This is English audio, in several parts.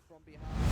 from behind.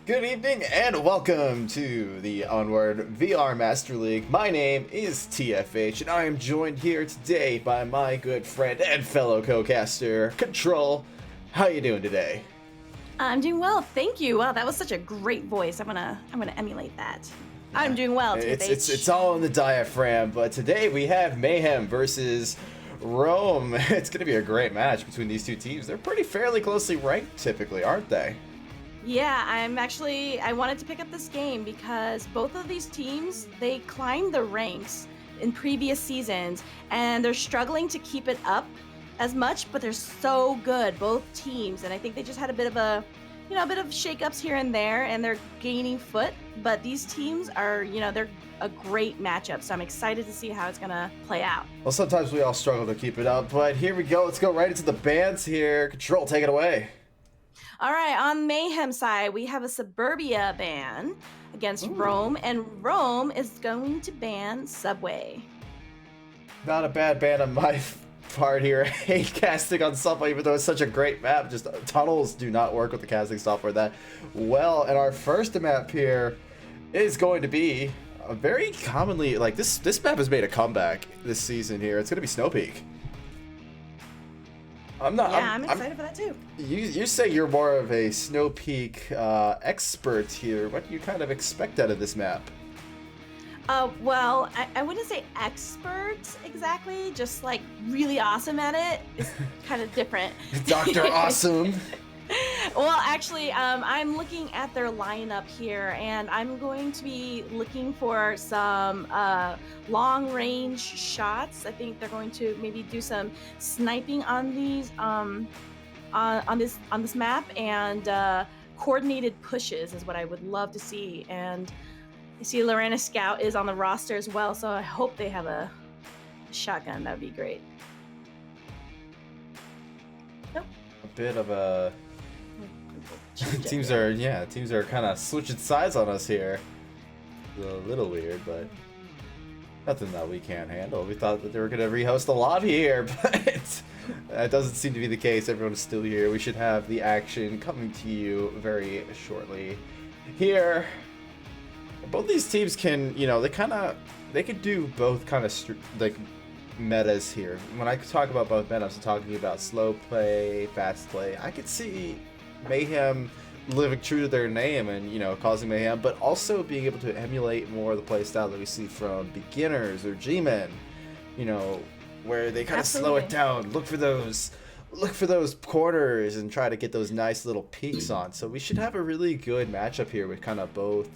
Good evening and welcome to the Onward VR Master League. My name is TFH and I am joined here today by my good friend and fellow co-caster, Control. How you doing today? I'm doing well, thank you. Wow, that was such a great voice. I'm gonna emulate that. I'm doing well, TFH. It's all in the diaphragm, but today we have Mayhem versus Rome. It's gonna be a great match between these two teams. They're pretty fairly closely ranked typically, aren't they? Yeah, I wanted to pick up this game because both of these teams, they climbed the ranks in previous seasons and they're struggling to keep it up as much, but they're so good, both teams. And I think they just had a bit of a shakeups here and there and they're gaining foot, but these teams are, they're a great matchup. So I'm excited to see how it's gonna play out. Well, sometimes we all struggle to keep it up, but here we go. Let's go right into the bans here. Control, take it away. All right, on Mayhem side, we have a Suburbia ban against Rome, and Rome is going to ban Subway. Not a bad ban on my part here. I hate casting on Subway, even though it's such a great map. Just tunnels do not work with the casting software that well. And our first map here is going to be a very commonly, like this map has made a comeback this season here. It's going to be Snow Peak. I'm excited for that too. You say you're more of a Snow Peak expert here. What do you kind of expect out of this map? Well, I wouldn't say expert exactly, just like really awesome at it. It's kind of different. Dr. Awesome. Well, actually, I'm looking at their lineup here, and I'm going to be looking for some long-range shots. I think they're going to maybe do some sniping on these on this map, and coordinated pushes is what I would love to see. And I see Lorena Scout is on the roster as well, so I hope they have a shotgun. That would be great. Nope. A bit of a teams are kind of switching sides on us here. It's a little weird, but nothing that we can't handle. We thought that they were going to rehost the lobby here, but that doesn't seem to be the case. Everyone is still here. We should have the action coming to you very shortly here. Both these teams can, they could do both kind of like metas here. When I talk about both metas, I'm talking about slow play, fast play. I could see Mayhem living true to their name and, causing mayhem, but also being able to emulate more of the play style that we see from beginners or G-men, where they kind of slow it down, look for those corners and try to get those nice little peaks on. So we should have a really good matchup here with kind of both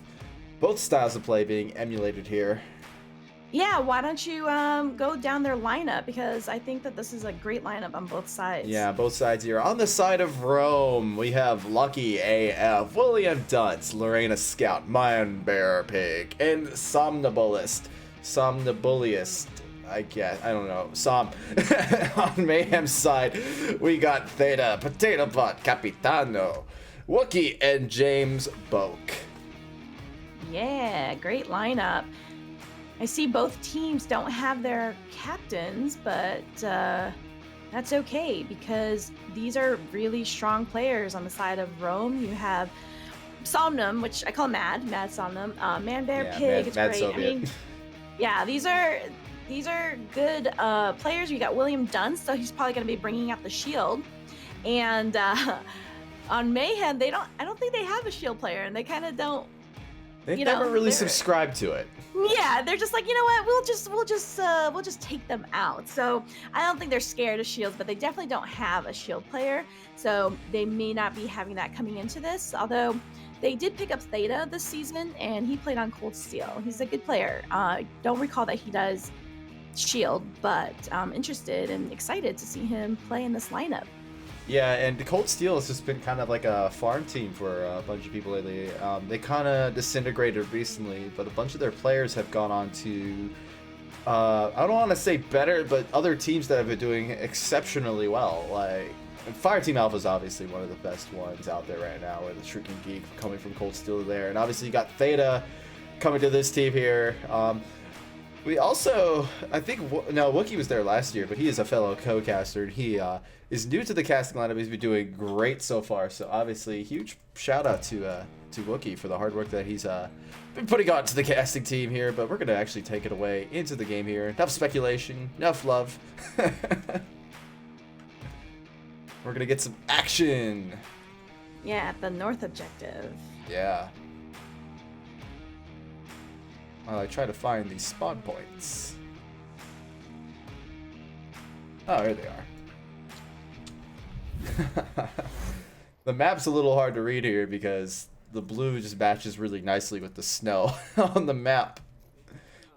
styles of play being emulated here. Yeah, why don't you go down their lineup, because I think that this is a great lineup on both sides. Yeah, both sides here. On the side of Rome, we have Lucky AF, William Dunce, Lorena Scout, Man Bear Pig, and Somnambulist, I guess. I don't know. On Mayhem's side, we got Theta, Potato Pot, Capitano, Wookie, and James Boke. Yeah, great lineup. I see both teams don't have their captains, but that's okay because these are really strong players on the side of Rome. You have Somnum, which I call Mad Somnum, Man Bear Pig. It's Mad great. Soviet. I mean, yeah, these are good players. You got William Dunce, so he's probably going to be bringing out the shield. And on Mayhem, I don't think they have a shield player, and they kind of don't. They've never really subscribed to it. Yeah, they're just like, you know what? We'll just take them out. So I don't think they're scared of shields, but they definitely don't have a shield player. So they may not be having that coming into this. Although they did pick up Theta this season, and he played on Cold Steel. He's a good player. Don't recall that he does shield, but I'm interested and excited to see him play in this lineup. Yeah, and the Cold Steel has just been kind of like a farm team for a bunch of people lately. They kind of disintegrated recently, but a bunch of their players have gone on to, I don't want to say better, but other teams that have been doing exceptionally well. Like, Fireteam Alpha is obviously one of the best ones out there right now, with the Shrieking Geek coming from Cold Steel there. And obviously you got Theta coming to this team here. We also, I think, no, Wookie was there last year, but he is a fellow co-caster, and he is new to the casting lineup. He's been doing great so far, so obviously, huge shout out to Wookie for the hard work that he's been putting on to the casting team here, but we're going to actually take it away into the game here. Enough speculation, enough love. We're going to get some action. Yeah, at the north objective. Yeah. While I try to find these spawn points. Oh, here they are. The map's a little hard to read here because the blue just matches really nicely with the snow on the map.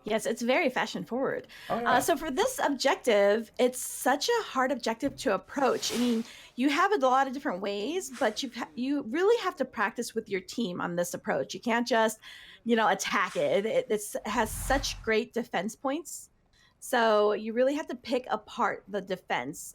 Yes, it's very fashion forward. Oh, yeah. So for this objective, it's such a hard objective to approach. I mean, you have it a lot of different ways, but you really have to practice with your team on this approach. You can't just, attack it. It has such great defense points. So you really have to pick apart the defense.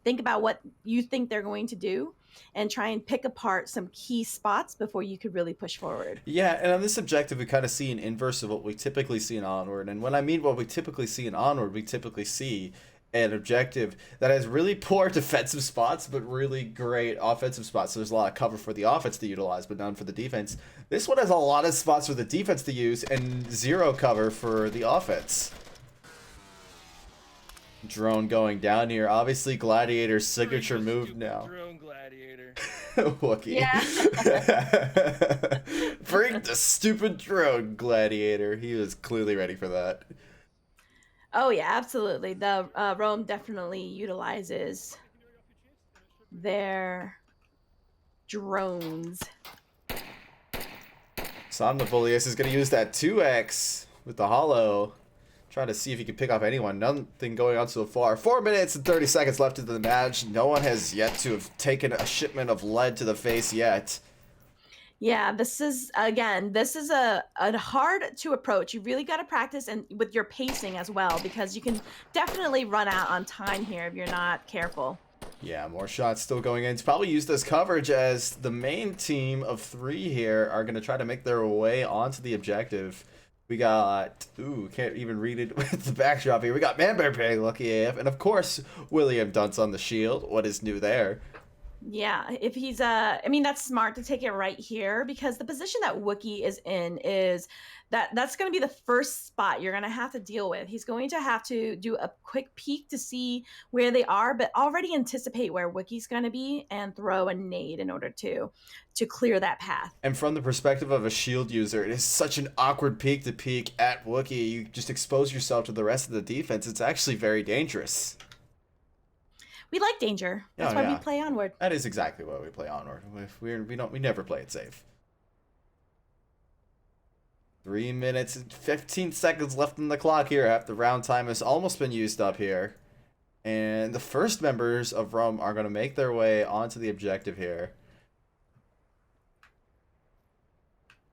Think about what you think they're going to do and try and pick apart some key spots before you could really push forward. Yeah, and on this objective, we kind of see an inverse of what we typically see in Onward. And when I mean what we typically see in Onward, we typically see an objective that has really poor defensive spots, but really great offensive spots. So there's a lot of cover for the offense to utilize, but none for the defense. This one has a lot of spots for the defense to use and zero cover for the offense. Drone going down here. Obviously, Gladiator's signature move now. Drone Gladiator. Wookie. Yeah. Bring the stupid drone, Gladiator. He was clearly ready for that. Oh, yeah, absolutely. The Rome definitely utilizes their drones. Somnifolius is going to use that 2x with the hollow. Try to see if he can pick off anyone. Nothing going on so far. 4 minutes and 30 seconds left of the match. No one has yet to have taken a shipment of lead to the face yet. Yeah, this is a hard to approach. You really got to practice and with your pacing as well, because you can definitely run out on time here if you're not careful. Yeah, more shots still going in. It's probably used as coverage as the main team of 3 here are going to try to make their way onto the objective. We got, can't even read it with the backdrop here. We got Manbear playing Lucky AF, and of course, William Dunce on the shield. What is new there? Yeah, if he's that's smart to take it right here, because the position that Wookie is in is that's going to be the first spot you're going to have to deal with. He's going to have to do a quick peek to see where they are, but already anticipate where Wookie's going to be and throw a nade in order to clear that path. And from the perspective of a shield user, it is such an awkward peek to peek at Wookie. You just expose yourself to the rest of the defense. It's actually very dangerous. We like danger. That's why we play Onward. That is exactly why we play Onward. We never play it safe. 3 minutes and 15 seconds left on the clock here. After round time has almost been used up here. And the first members of Rome are going to make their way onto the objective here.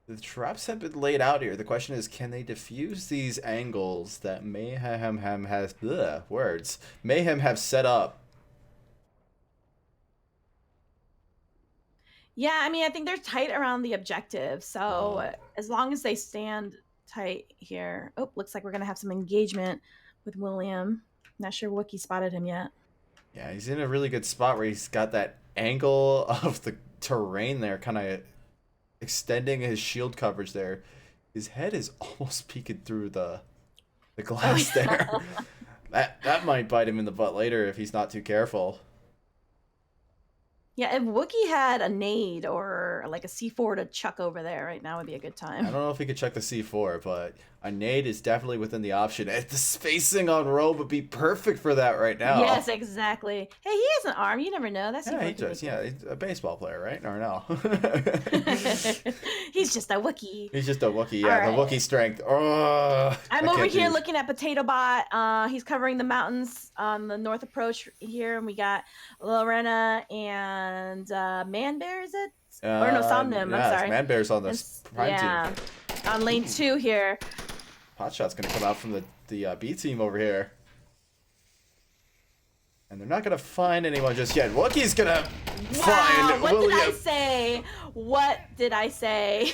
The traps have been laid out here. The question is, can they defuse these angles that Mayhem has Mayhem have set up? Yeah, I think they're tight around the objective. So as long as they stand tight here. Oh, looks like we're going to have some engagement with William. Not sure Wookie spotted him yet. Yeah, he's in a really good spot where he's got that angle of the terrain there, kind of extending his shield coverage there. His head is almost peeking through the glass there. That might bite him in the butt later if he's not too careful. Yeah, if Wookie had a nade or like a C4 to chuck over there right now would be a good time. I don't know if he could chuck the C4, but a nade is definitely within the option. And the spacing on Roe would be perfect for that right now. Yes, exactly. Hey, he has an arm. You never know. That's he does. Yeah, he's a baseball player, right? Or no? He's just a Wookie. He's just a Wookie. Yeah, right. The Wookie strength. Oh, I'm over here looking at Potato Bot. He's covering the mountains on the north approach here, and we got Lorena and Manbear. Is it? Or no, Somnim. I'm sorry. Manbear's on this prime team. On lane 2 here. Potshot's gonna come out from the B team over here. And they're not gonna find anyone just yet. Wookie's gonna find what William. What did I say?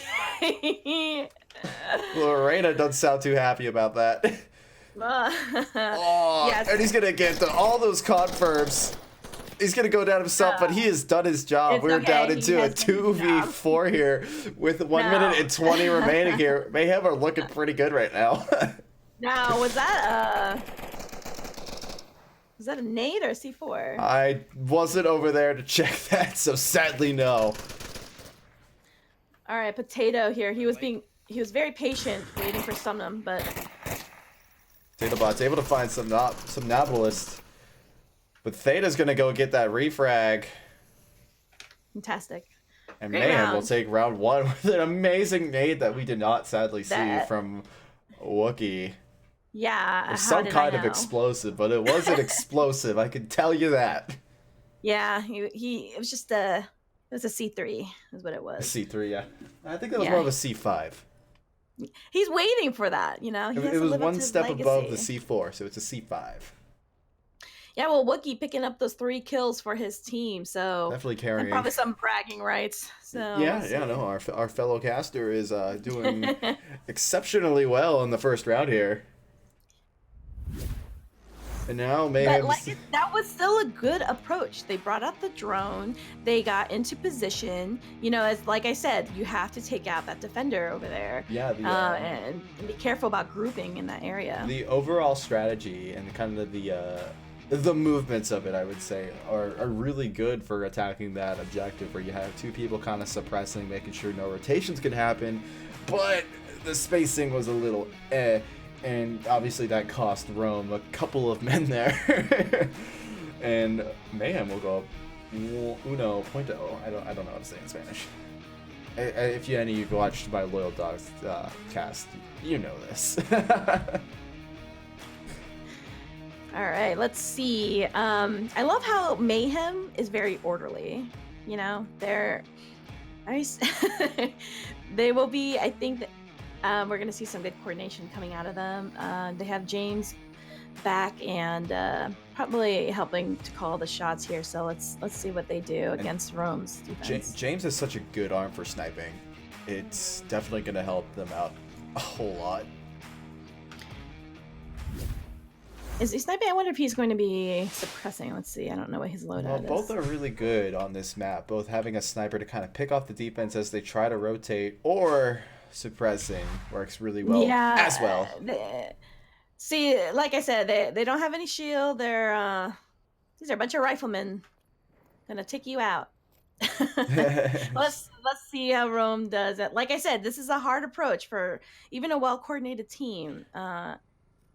Lorena doesn't sound too happy about that. Oh, yes. and he's gonna get all those confirms. He's gonna go down himself, but he has done his job. It's We're okay, down he into a has done his job. 2v4 here with 1 minute and 20 remaining here. Mayhem are looking pretty good right now. Now, was that a nade or a C4? I wasn't over there to check that, so sadly no. All right, Potato here. He was very patient, waiting for Sumnum, but Potato Bot's able to find some Novelist. But Theta's gonna go get that refrag. fantastic. And Great Mayhem round. will take round 1 with an amazing nade that we did not sadly see from Wookiee. Yeah, It was how some did kind I of know? explosive, but it wasn't explosive, I can tell you that. Yeah, it was just it was a C3 is what it A was. C3, yeah. I think that was Yeah. more of a C5. He's waiting for that, you know? He has It to was live up one to his step above the legacy. C4, so it's a C5. Yeah, well, Wookiee picking up those 3 kills for his team, so Definitely and carrying. probably some bragging rights. So Yeah, no, our fellow caster is doing exceptionally well in the first round here. And now Mayhem. But that was still a good approach. They brought up the drone. They got into position. You know, as like I said, you have to take out that defender over there. Yeah, and be careful about grouping in that area. the overall strategy and kind of the movements of it, I would say, are really good for attacking that objective where you have 2 people kind of suppressing, making sure no rotations can happen, but the spacing was a little and obviously that cost Rome a couple of men there. And Mayhem will go up uno punto. I don't know how to say it in Spanish. If any of you watched my Loyal Dogs cast, you know this. All right, let's see. I love how Mayhem is very orderly. You know, they're nice. They will be. I think that we're gonna see some good coordination coming out of them. They have James back and probably helping to call the shots here. So let's see what they do against Rome's defense. James has such a good arm for sniping. It's definitely gonna help them out a whole lot. Is he sniping? I wonder if he's going to be suppressing. Let's see. I don't know what his loadout Well, is. both are really good on this map. Both having a sniper to kind of pick off the defense as they try to rotate, or suppressing works really well as well. See, like I said, they don't have any shield. They're these are a bunch of riflemen. Gonna take you out. Let's see how Rome does it. Like I said, this is a hard approach for even a well-coordinated team.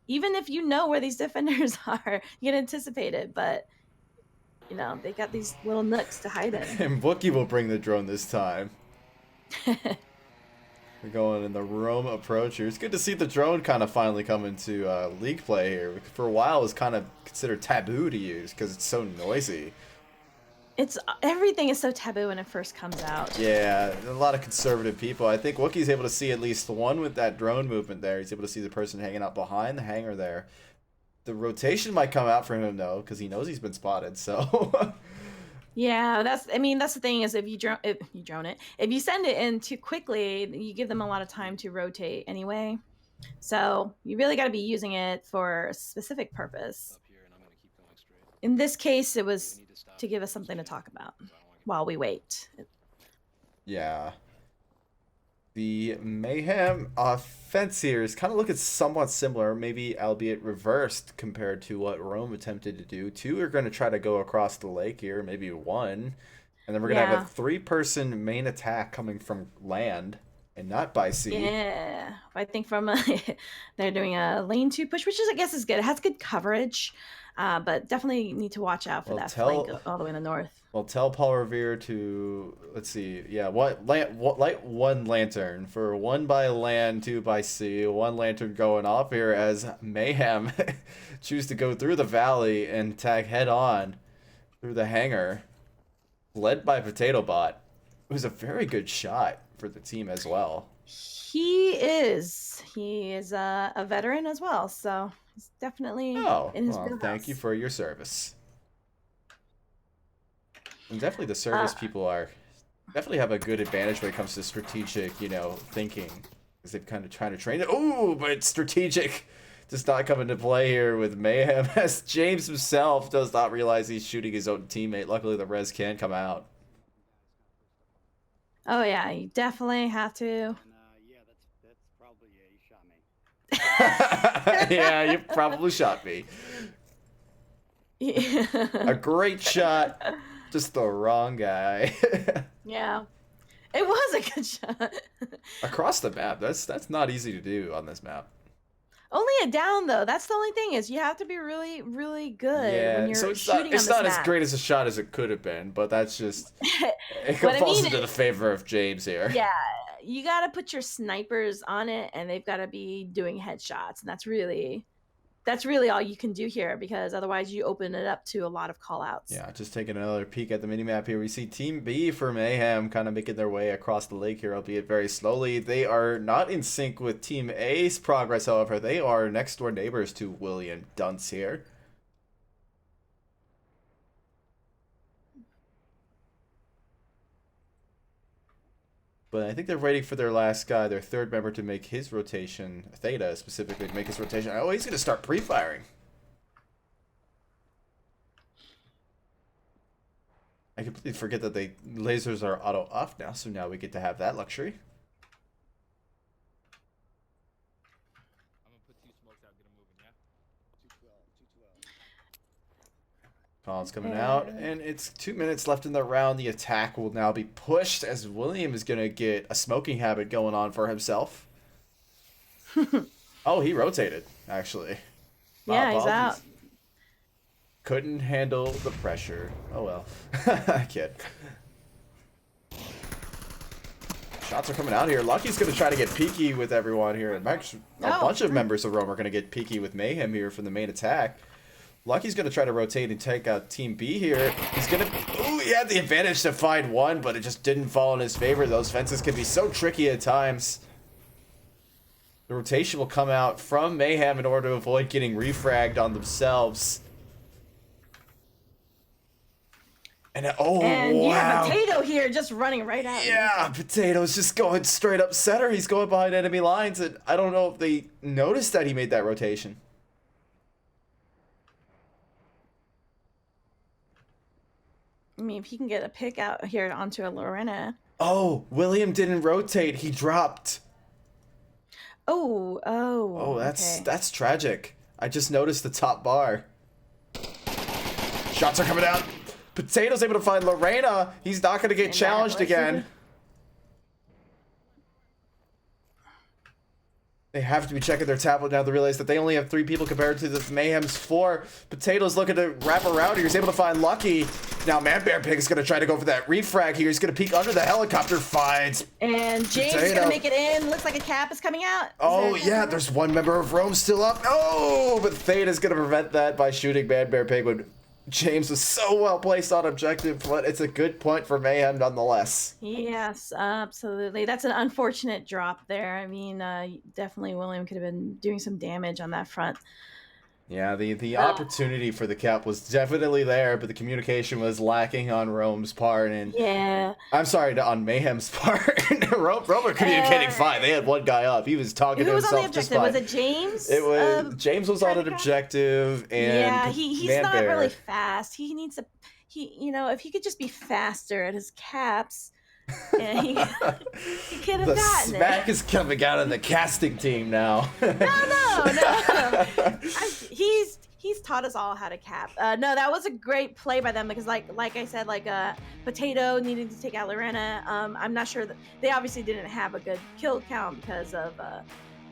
Even if you know where these defenders are, you can anticipate it, but you know, they got these little nooks to hide in. And Wookiee will bring the drone this time. We're going in the Rome approach here. It's good to see the drone kind of finally come into league play here. For a while, it was kind of considered taboo to use because it's so noisy. Everything is so taboo when it first comes out. Yeah, a lot of conservative people. I think Wookiee's able to see at least one with that drone movement there. He's able to see the person hanging out behind the hangar there. The rotation might come out for him though, because he knows he's been spotted. So. Yeah, that's the thing is if you send it in too quickly, you give them a lot of time to rotate anyway. So you really got to be using it for a specific purpose. In this case, it was to give us something to talk about while we wait. Yeah. The Mayhem offense here is kind of looking somewhat similar, maybe albeit reversed compared to what Rome attempted to do. 2 are going to try to go across the lake here, maybe 1. And then we're going to have a 3-person main attack coming from land and not by sea. Yeah, I think from they're doing a lane 2 push, which is, I guess, is good. It has good coverage. But definitely need to watch out for that flank all the way in the north. Well, tell Paul Revere to, let's see, yeah, light 1 lantern for 1 by land, 2 by sea. 1 lantern going off here as Mayhem choose to go through the valley and attack head on through the hangar, led by Potato Bot. It was a very good shot for the team as well. He is a veteran as well, so he's definitely in his wheelhouse. Thank you for your service. And definitely the service people definitely have a good advantage when it comes to strategic, thinking, because they've kind of trying to train it. Oh, but strategic does not come into play here with Mayhem, as James himself does not realize he's shooting his own teammate. Luckily, the res can come out. Oh yeah, you definitely have to. Yeah, that's probably yeah, you shot me. Yeah, you probably shot me. Yeah. A great shot, just the wrong guy. Yeah, it was a good shot. Across the map, that's not easy to do on this map. Only a down though. That's the only thing is you have to be really, really good when you're so shooting it's on not this as map. great as a shot as it could have been, but that's just it But I falls mean, into the favor of James here. Yeah, you gotta put your snipers on it, and they've got to be doing headshots, and that's really all you can do here, because otherwise you open it up to a lot of call outs. Yeah, just taking another peek at the minimap here. We see Team B for Mayhem kind of making their way across the lake here, albeit very slowly. They are not in sync with Team A's progress, however. They are next door neighbors to William Dunce here. But I think they're waiting for their last guy, their third member, to make his rotation. Theta, specifically, to make his rotation. Oh, he's going to start pre-firing. I completely forget that the lasers are auto off now, so now we get to have that luxury. I'm gonna put 2 smokes out, get them moving, yeah? 212. Collins coming out, and it's 2 minutes left in the round. The attack will now be pushed as William is going to get a smoking habit going on for himself. Oh, he rotated, actually. Yeah, he's out. Couldn't handle the pressure. Oh well. I kid. Shots are coming out here. Lucky's going to try to get peeky with everyone here. And actually, a bunch of members of Rome are going to get peeky with Mayhem here for the main attack. Lucky's going to try to rotate and take out Team B here. He's going to... Ooh, he had the advantage to find one, but it just didn't fall in his favor. Those fences can be so tricky at times. The rotation will come out from Mayhem in order to avoid getting refragged on themselves. And you have Potato here just running right out. Yeah, Potato's just going straight up center. He's going behind enemy lines, and I don't know if they noticed that he made that rotation. I mean, if he can get a pick out here onto a Lorena. Oh, William didn't rotate. He dropped. Oh, that's tragic. I just noticed the top bar. Shots are coming out. Potato's able to find Lorena. He's not going to get challenged again. They have to be checking their tablet now to realize that they only have 3 people compared to the Mayhem's 4. Potato's looking to wrap around here. He's able to find Lucky. Now Man-Bear-Pig is going to try to go for that refrag here. He's going to peek under the helicopter, finds and James is going to make it in. Looks like a cap is coming out. Oh, yeah, there's one member of Rome still up. Oh, but Theta's going to prevent that by shooting Man-Bear-Pig when James was so well placed on objective, but it's a good point for Mayhem nonetheless. Yes, absolutely. That's an unfortunate drop there. I mean, definitely William could have been doing some damage on that front. Yeah, the opportunity for the cap was definitely there, but the communication was lacking on Rome's part. And yeah, I'm sorry, on Mayhem's part. Rome were communicating fine. They had one guy up. He was talking to himself. Who was on the objective? Was it James? It was James was on an objective, and yeah, he's not really fast. He needs to, if he could just be faster at his caps. And he could have gotten it. The smack is coming out of the casting team now. No. He's taught us all how to cap. No, that was a great play by them because, like I said, Potato needed to take out Lorena. I'm not sure that they obviously didn't have a good kill count because of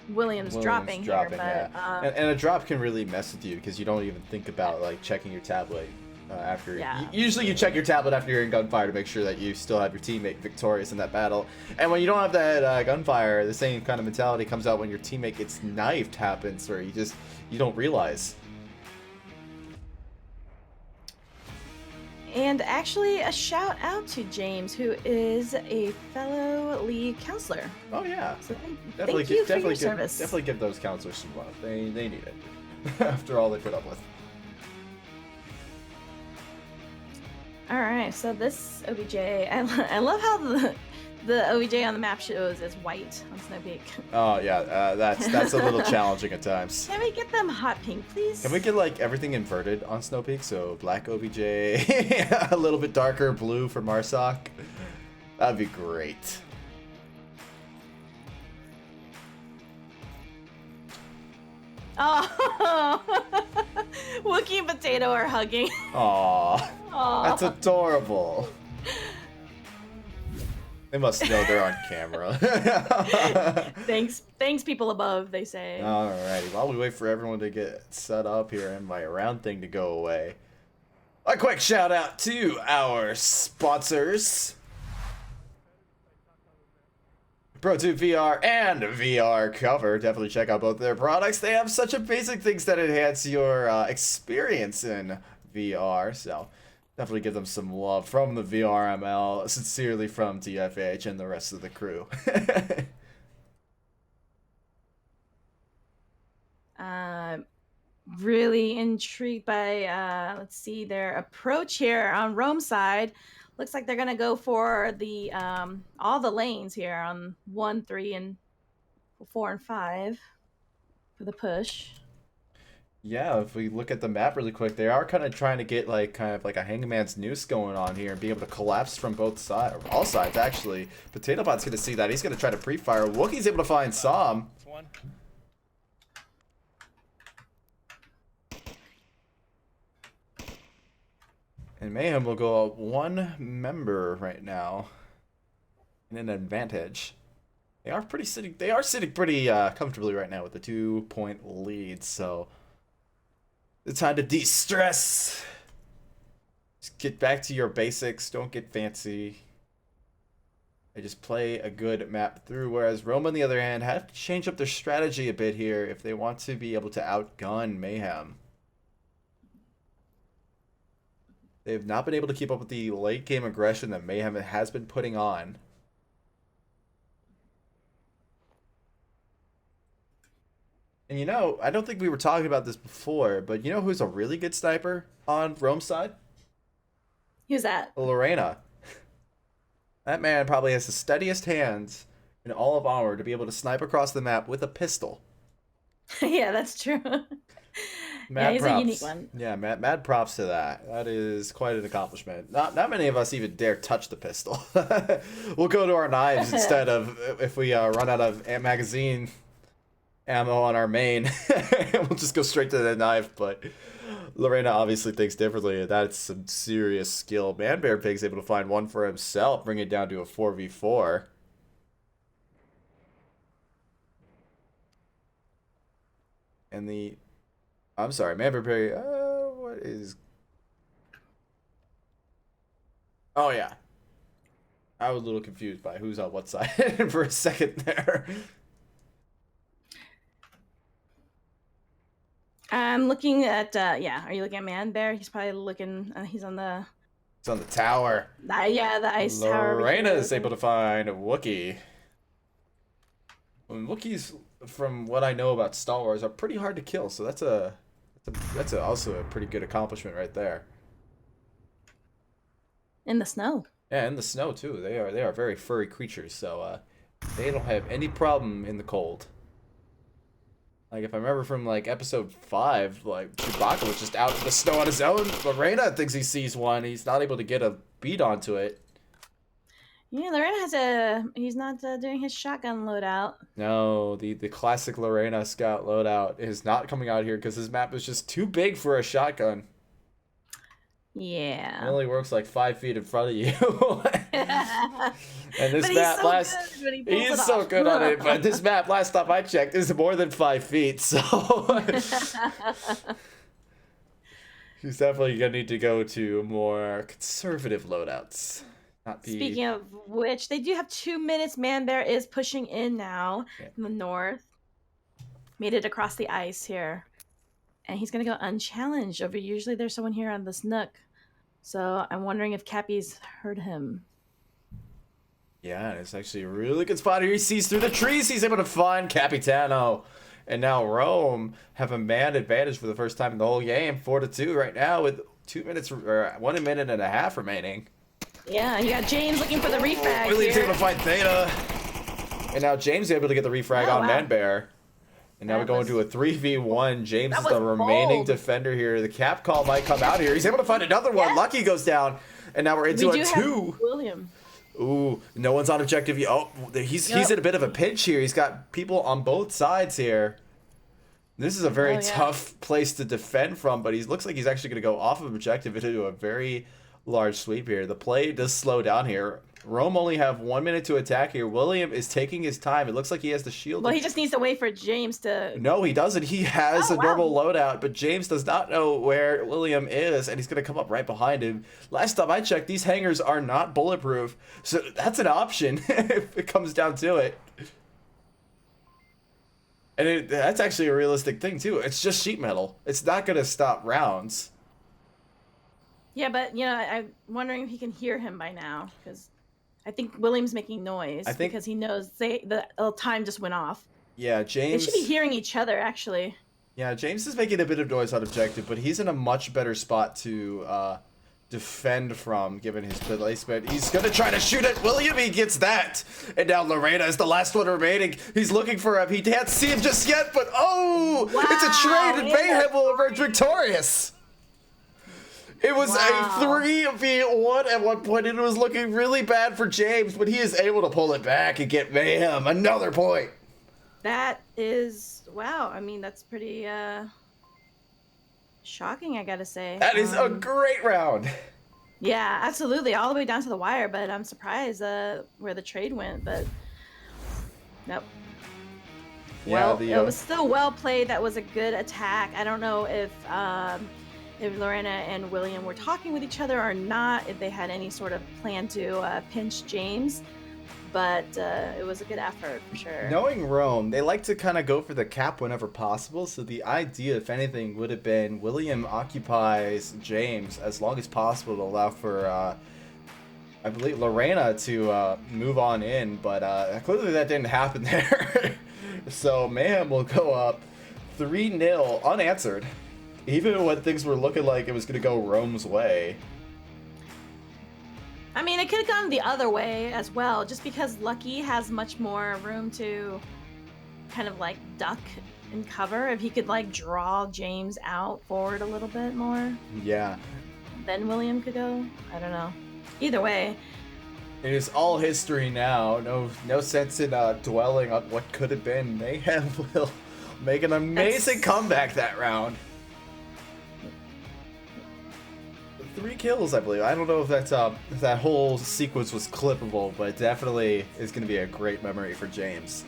Williams dropping here. But yeah. And a drop can really mess with you because you don't even think about checking your tablet. After usually you check your tablet after you're in gunfire to make sure that you still have your teammate victorious in that battle. And when you don't have that gunfire, the same kind of mentality comes out when your teammate gets knifed happens, where you don't realize. And actually, a shout out to James, who is a fellow league counselor. Oh yeah, so thank you for your service. Definitely give those counselors some love. They need it after all they put up with. All right, so this OBJ, I love how the OBJ on the map shows is white on Snow Peak. Oh yeah, that's a little challenging at times. Can we get them hot pink, please? Can we get like everything inverted on Snow Peak? So black OBJ, a little bit darker blue for Marsoc. That'd be great. Oh, Wookie and Potato are hugging. Aw, that's adorable. They must know they're on camera. Thanks, people above, they say. Alrighty, while we wait for everyone to get set up here and my round thing to go away, a quick shout out to our sponsors. ProTube VR and VR Cover. Definitely check out both their products. They have such basic things that enhance your experience in VR. So definitely give them some love from the VRML. Sincerely from TFH and the rest of the crew. Really intrigued by let's see, their approach here on Rome side. Looks like they're gonna go for the all the lanes here on 1, 3, and 4 and 5 for the push. Yeah, if we look at the map really quick, they are kind of trying to get like a hangman's noose going on here and be able to collapse from both sides, or all sides actually. Potato Bot's gonna see that. He's gonna try to pre-fire. Wookie's able to find Som. And Mayhem will go up 1 member right now in an advantage. They are sitting pretty comfortably right now with the 2-point lead, so it's time to de-stress. Just get back to your basics, don't get fancy. They just play a good map through, whereas Rome on the other hand have to change up their strategy a bit here if they want to be able to outgun Mayhem. They've not been able to keep up with the late game aggression that Mayhem has been putting on. And you know, I don't think we were talking about this before, but you know who's a really good sniper on Rome's side? Who's that? Lorena. That man probably has the steadiest hands in all of Onward to be able to snipe across the map with a pistol. Yeah, that's true. Mad yeah, he's props. a unique one. Yeah, mad props to that. That is quite an accomplishment. Not many of us even dare touch the pistol. We'll go to our knives instead of if we run out of magazine ammo on our main. We'll just go straight to the knife. But Lorena obviously thinks differently. That's some serious skill. Manbear Pig's able to find one for himself, bring it down to a 4v4. And the... I'm sorry, Manbear Pig... what is... Oh, yeah. I was a little confused by who's on what side for a second there. I'm looking at, yeah, are you looking at Manbear? He's probably looking, he's on the... It's on the tower. Yeah, the ice tower. Lorena is able to find a Wookiee. And Wookiees, from what I know about Star Wars, are pretty hard to kill, so that's also a pretty good accomplishment right there. In the snow. Yeah, in the snow too. They are very furry creatures, so they don't have any problem in the cold. Like, if I remember from, like, episode 5, like, Chewbacca was just out in the snow on his own. Lorena thinks he sees one. He's not able to get a beat onto it. Yeah, Lorena he's not doing his shotgun loadout. No, the classic Lorena Scout loadout is not coming out here because his map is just too big for a shotgun. Yeah. It only works like 5 feet in front of you. And this map he's so good on it, but this map, last time I checked, is more than 5 feet, so he's definitely gonna need to go to more conservative loadouts. Speaking of which, they do have 2 minutes. Manbear is pushing in now in the north. Made it across the ice here. And he's going to go unchallenged over. Usually there's someone here on this nook. So I'm wondering if Cappy's heard him. Yeah, it's actually a really good spot here. He sees through the trees. He's able to find Capitano. And now Rome have a man advantage for the first time in the whole game. 4-2 right now with 2 minutes or 1 minute and a half remaining. Yeah, you got James looking for the refrag William's here. able to find Theta. And now James is able to get the refrag on wow. Manbear. And now we go into a 3v1. James is was the remaining bold. defender here. The cap call might come out here. He's able to find another one. Yeah. Lucky goes down. And now we're into We a do 2. have William. Ooh, no one's on objective yet. Oh, he's in a bit of a pinch here. He's got people on both sides here. This is a very tough place to defend from, but he looks like he's actually going to go off of objective into a very large sweep here. The play does slow down here. Rome only have 1 minute to attack here. William is taking his time. It looks like he has the shield. Well, he just needs to wait for James to... No, he doesn't. He has a normal loadout, but James does not know where William is, and he's going to come up right behind him. Last time I checked, these hangars are not bulletproof, so that's an option if it comes down to it. And that's actually a realistic thing, too. It's just sheet metal. It's not going to stop rounds. Yeah, but, you know, I'm wondering if he can hear him by now, because I think William's making noise because he knows the time just went off. Yeah, James... They should be hearing each other, actually. Yeah, James is making a bit of noise on objective, but he's in a much better spot to defend from, given his placement. He's going to try to shoot at William. He gets that. And now Lorena is the last one remaining. He's looking for him. He can't see him just yet, but oh! Wow, it's a trade, and Mayhem will emerge victorious. It was a 3v1 at one point, and it was looking really bad for James, but he is able to pull it back and get Mayhem another point. That is, wow. I mean, that's pretty shocking, I gotta say. That is a great round. Yeah, absolutely. All the way down to the wire, but I'm surprised where the trade went, but nope. Yeah, well, it was still well played. That was a good attack. I don't know if Lorena and William were talking with each other or not, if they had any sort of plan to pinch James, but it was a good effort for sure. Knowing Rome, they like to kind of go for the cap whenever possible, so the idea, if anything, would have been William occupies James as long as possible to allow for, I believe, Lorena to move on in, but clearly that didn't happen there. So Mayhem will go up 3-0 unanswered. Even when things were looking like it was going to go Rome's way. I mean, it could have gone the other way as well, just because Lucky has much more room to kind of like duck and cover. If he could like draw James out forward a little bit more. Yeah. Then William could go. I don't know. Either way. It is all history now. No sense in dwelling on what could have been. Mayhem will make an amazing comeback that round. 3 kills, I believe. I don't know if that's if that whole sequence was clippable, but it definitely is going to be a great memory for James.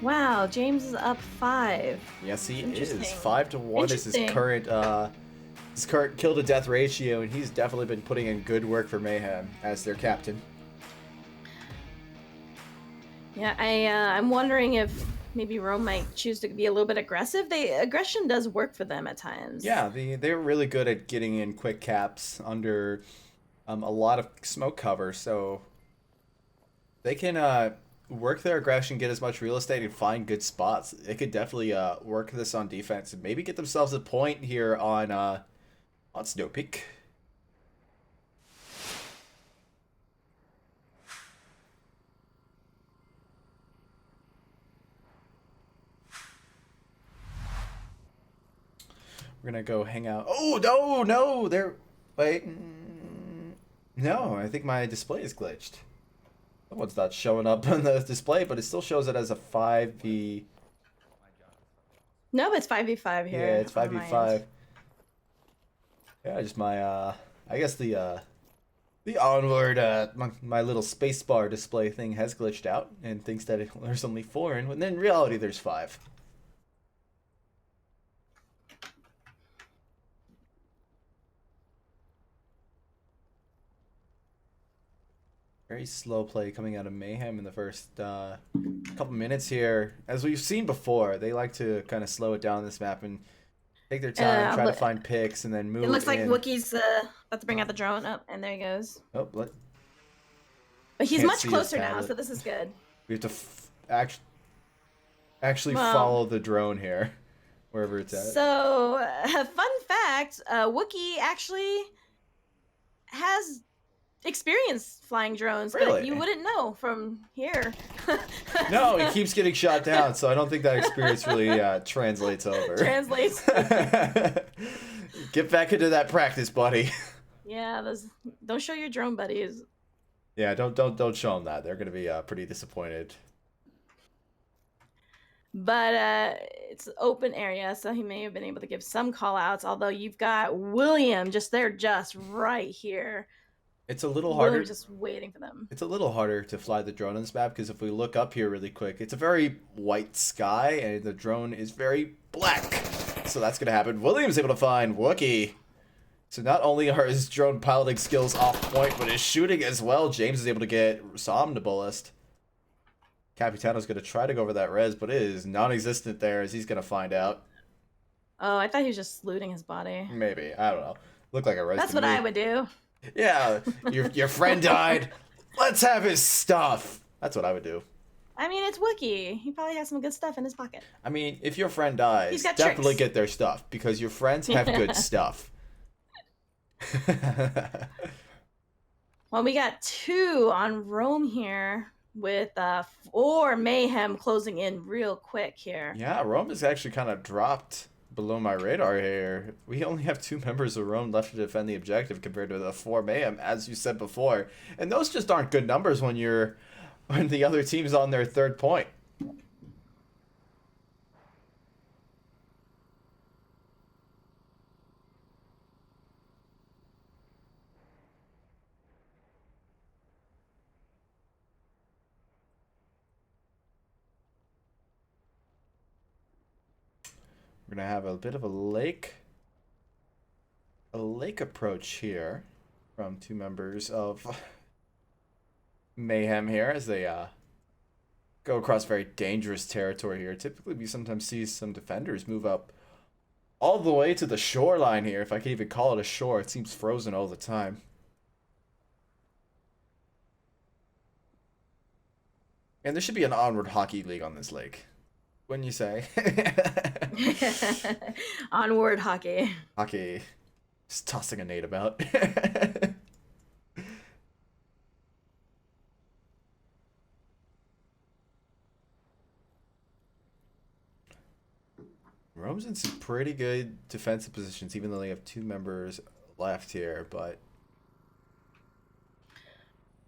Wow, James is up 5. Yes, he is. 5-1 is his current kill to death ratio, and he's definitely been putting in good work for Mayhem as their captain. Yeah, I'm wondering if maybe Rome might choose to be a little bit aggressive. Aggression does work for them at times. Yeah, they're really good at getting in quick caps under a lot of smoke cover, so they can work their aggression, get as much real estate, and find good spots. They could definitely work this on defense and maybe get themselves a point here on Snow Peak. We're gonna go hang out. Oh no! Wait. No, I think my display is glitched. That one's not showing up on the display, but it still shows it as a 5v. No, it's 5v5 here. Yeah, it's 5v5. Yeah, just my I guess the Onward my little spacebar display thing has glitched out and thinks that there's only 4, and then in reality there's 5. Very slow play coming out of Mayhem in the first couple minutes here. As we've seen before, they like to kind of slow it down this map and take their time, try to find picks, and then move in. It looks like Wookiee's about to bring out the drone. Oh, and there he goes. Oh, but he's much closer now, so this is good. We have to actually follow the drone here. wherever it's at. So, fun fact, Wookiee actually has experience flying drones, Really? but you wouldn't know from here. No, he keeps getting shot down, so I don't think that experience really translates over. Translates. Get back into that practice, buddy. Yeah, don't show your drone buddies. Yeah, don't show them that. They're gonna be pretty disappointed. But it's an open area, so he may have been able to give some call outs, although you've got William just right here. It's a little harder. William's just waiting for them. It's a little harder to fly the drone on this map because if we look up here really quick, it's a very white sky and the drone is very black. So that's gonna happen. William's able to find Wookiee. So not only are his drone piloting skills off point, but his shooting as well. James is able to get Somnambulist. Capitano's going to try to go over that res, but it is non-existent there, as he's going to find out. Oh, I thought he was just looting his body. Maybe. I don't know. Looked like a res That's to what me. I would do. Yeah, your friend died. Let's have his stuff. That's what I would do. I mean, it's Wookiee. He probably has some good stuff in his pocket. I mean, if your friend dies, He's got definitely tricks. get their stuff, because your friends have good stuff. Well, we got 2 on Rome here with 4 Mayhem closing in real quick here. Yeah, Rome has actually kind of dropped below my radar here. We only have 2 members of Rome left to defend the objective compared to the 4 Mayhem, as you said before. And those just aren't good numbers when the other team's on their 3rd point. We're gonna have a bit of a lake approach here from 2 members of Mayhem here as they go across very dangerous territory here. Typically, we sometimes see some defenders move up all the way to the shoreline here, if I can even call it a shore. It seems frozen all the time. And there should be an Onward Hockey League on this lake. Wouldn't you say? Onward hockey. Hockey. Just tossing a nade about. Rome's in some pretty good defensive positions, even though they have 2 members left here, but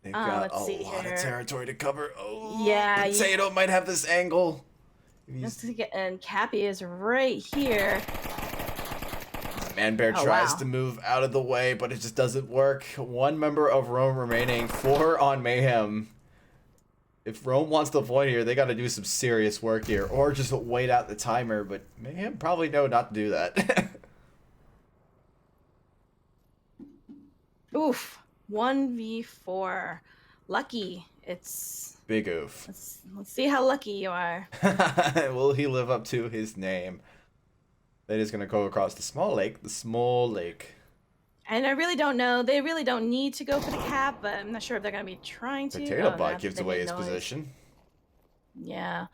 they've got a lot of territory to cover. Oh, yeah. Potato might have this angle. And Cappy is right here. Man-Bear tries to move out of the way, but it just doesn't work. 1 member of Rome remaining, 4 on Mayhem. If Rome wants the point here, they got to do some serious work here, or just wait out the timer, but Mayhem probably know not to do that. Oof. 1v4. Lucky. It's... Big oof. Let's see how lucky you are. Will he live up to his name? That is going to go across the small lake. The small lake. And I really don't know. They really don't need to go for the cap, but I'm not sure if they're going to be trying to. Potato Bot gives away his position. Yeah.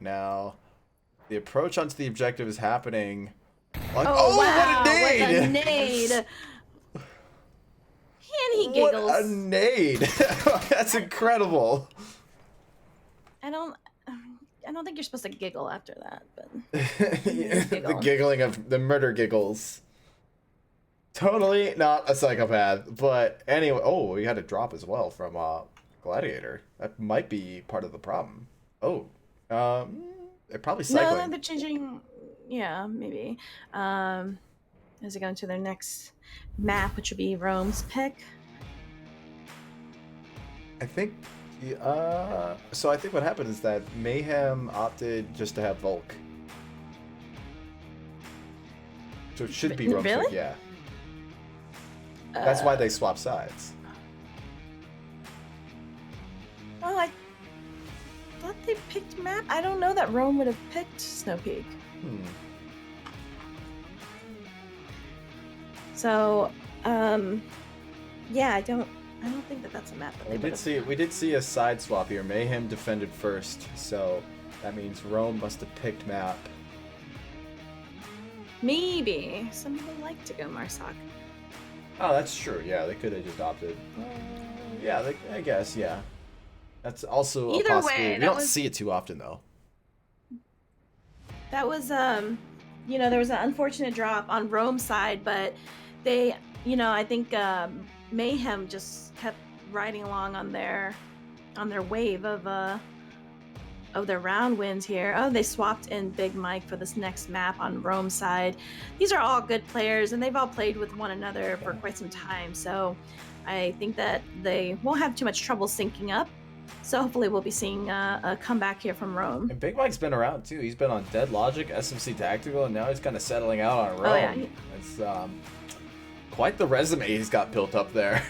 Now, the approach onto the objective is happening. Oh, wow. What a nade! What a nade! And he giggles. What a nade! That's incredible. I don't think you're supposed to giggle after that, but The giggling of the murder giggles. Totally not a psychopath, but anyway. Oh, he had a drop as well from Gladiator. That might be part of the problem. Oh, they're probably cycling. No, they're changing. Yeah, maybe. As they go into their next map, which would be Rome's pick. I think. So I think what happened is that Mayhem opted just to have Volk. So it should be Rome's really? pick, yeah. That's why they swap sides. Oh, I thought they picked map. I don't know that Rome would have picked Snow Peak. So, yeah, I don't think that that's a map. That we did see a side swap here. Mayhem defended first, so that means Rome must have picked map. Maybe. Some people like to go Marsoc. Oh, that's true. Yeah, they could have just opted. Yeah, I guess. Yeah, that's also a Either possibility. way, We don't see it too often though. That was you know, there was an unfortunate drop on Rome's side, but they, you know, I think Mayhem just kept riding along on their wave of their round wins here. Oh, they swapped in Big Mike for this next map on Rome's side. These are all good players, and they've all played with one another for quite some time. So I think that they won't have too much trouble syncing up. So hopefully we'll be seeing a comeback here from Rome. And Big Mike's been around too. He's been on Dead Logic, SMC Tactical, and now he's kind of settling out on Rome. Oh, yeah. It's quite the resume he's got built up there.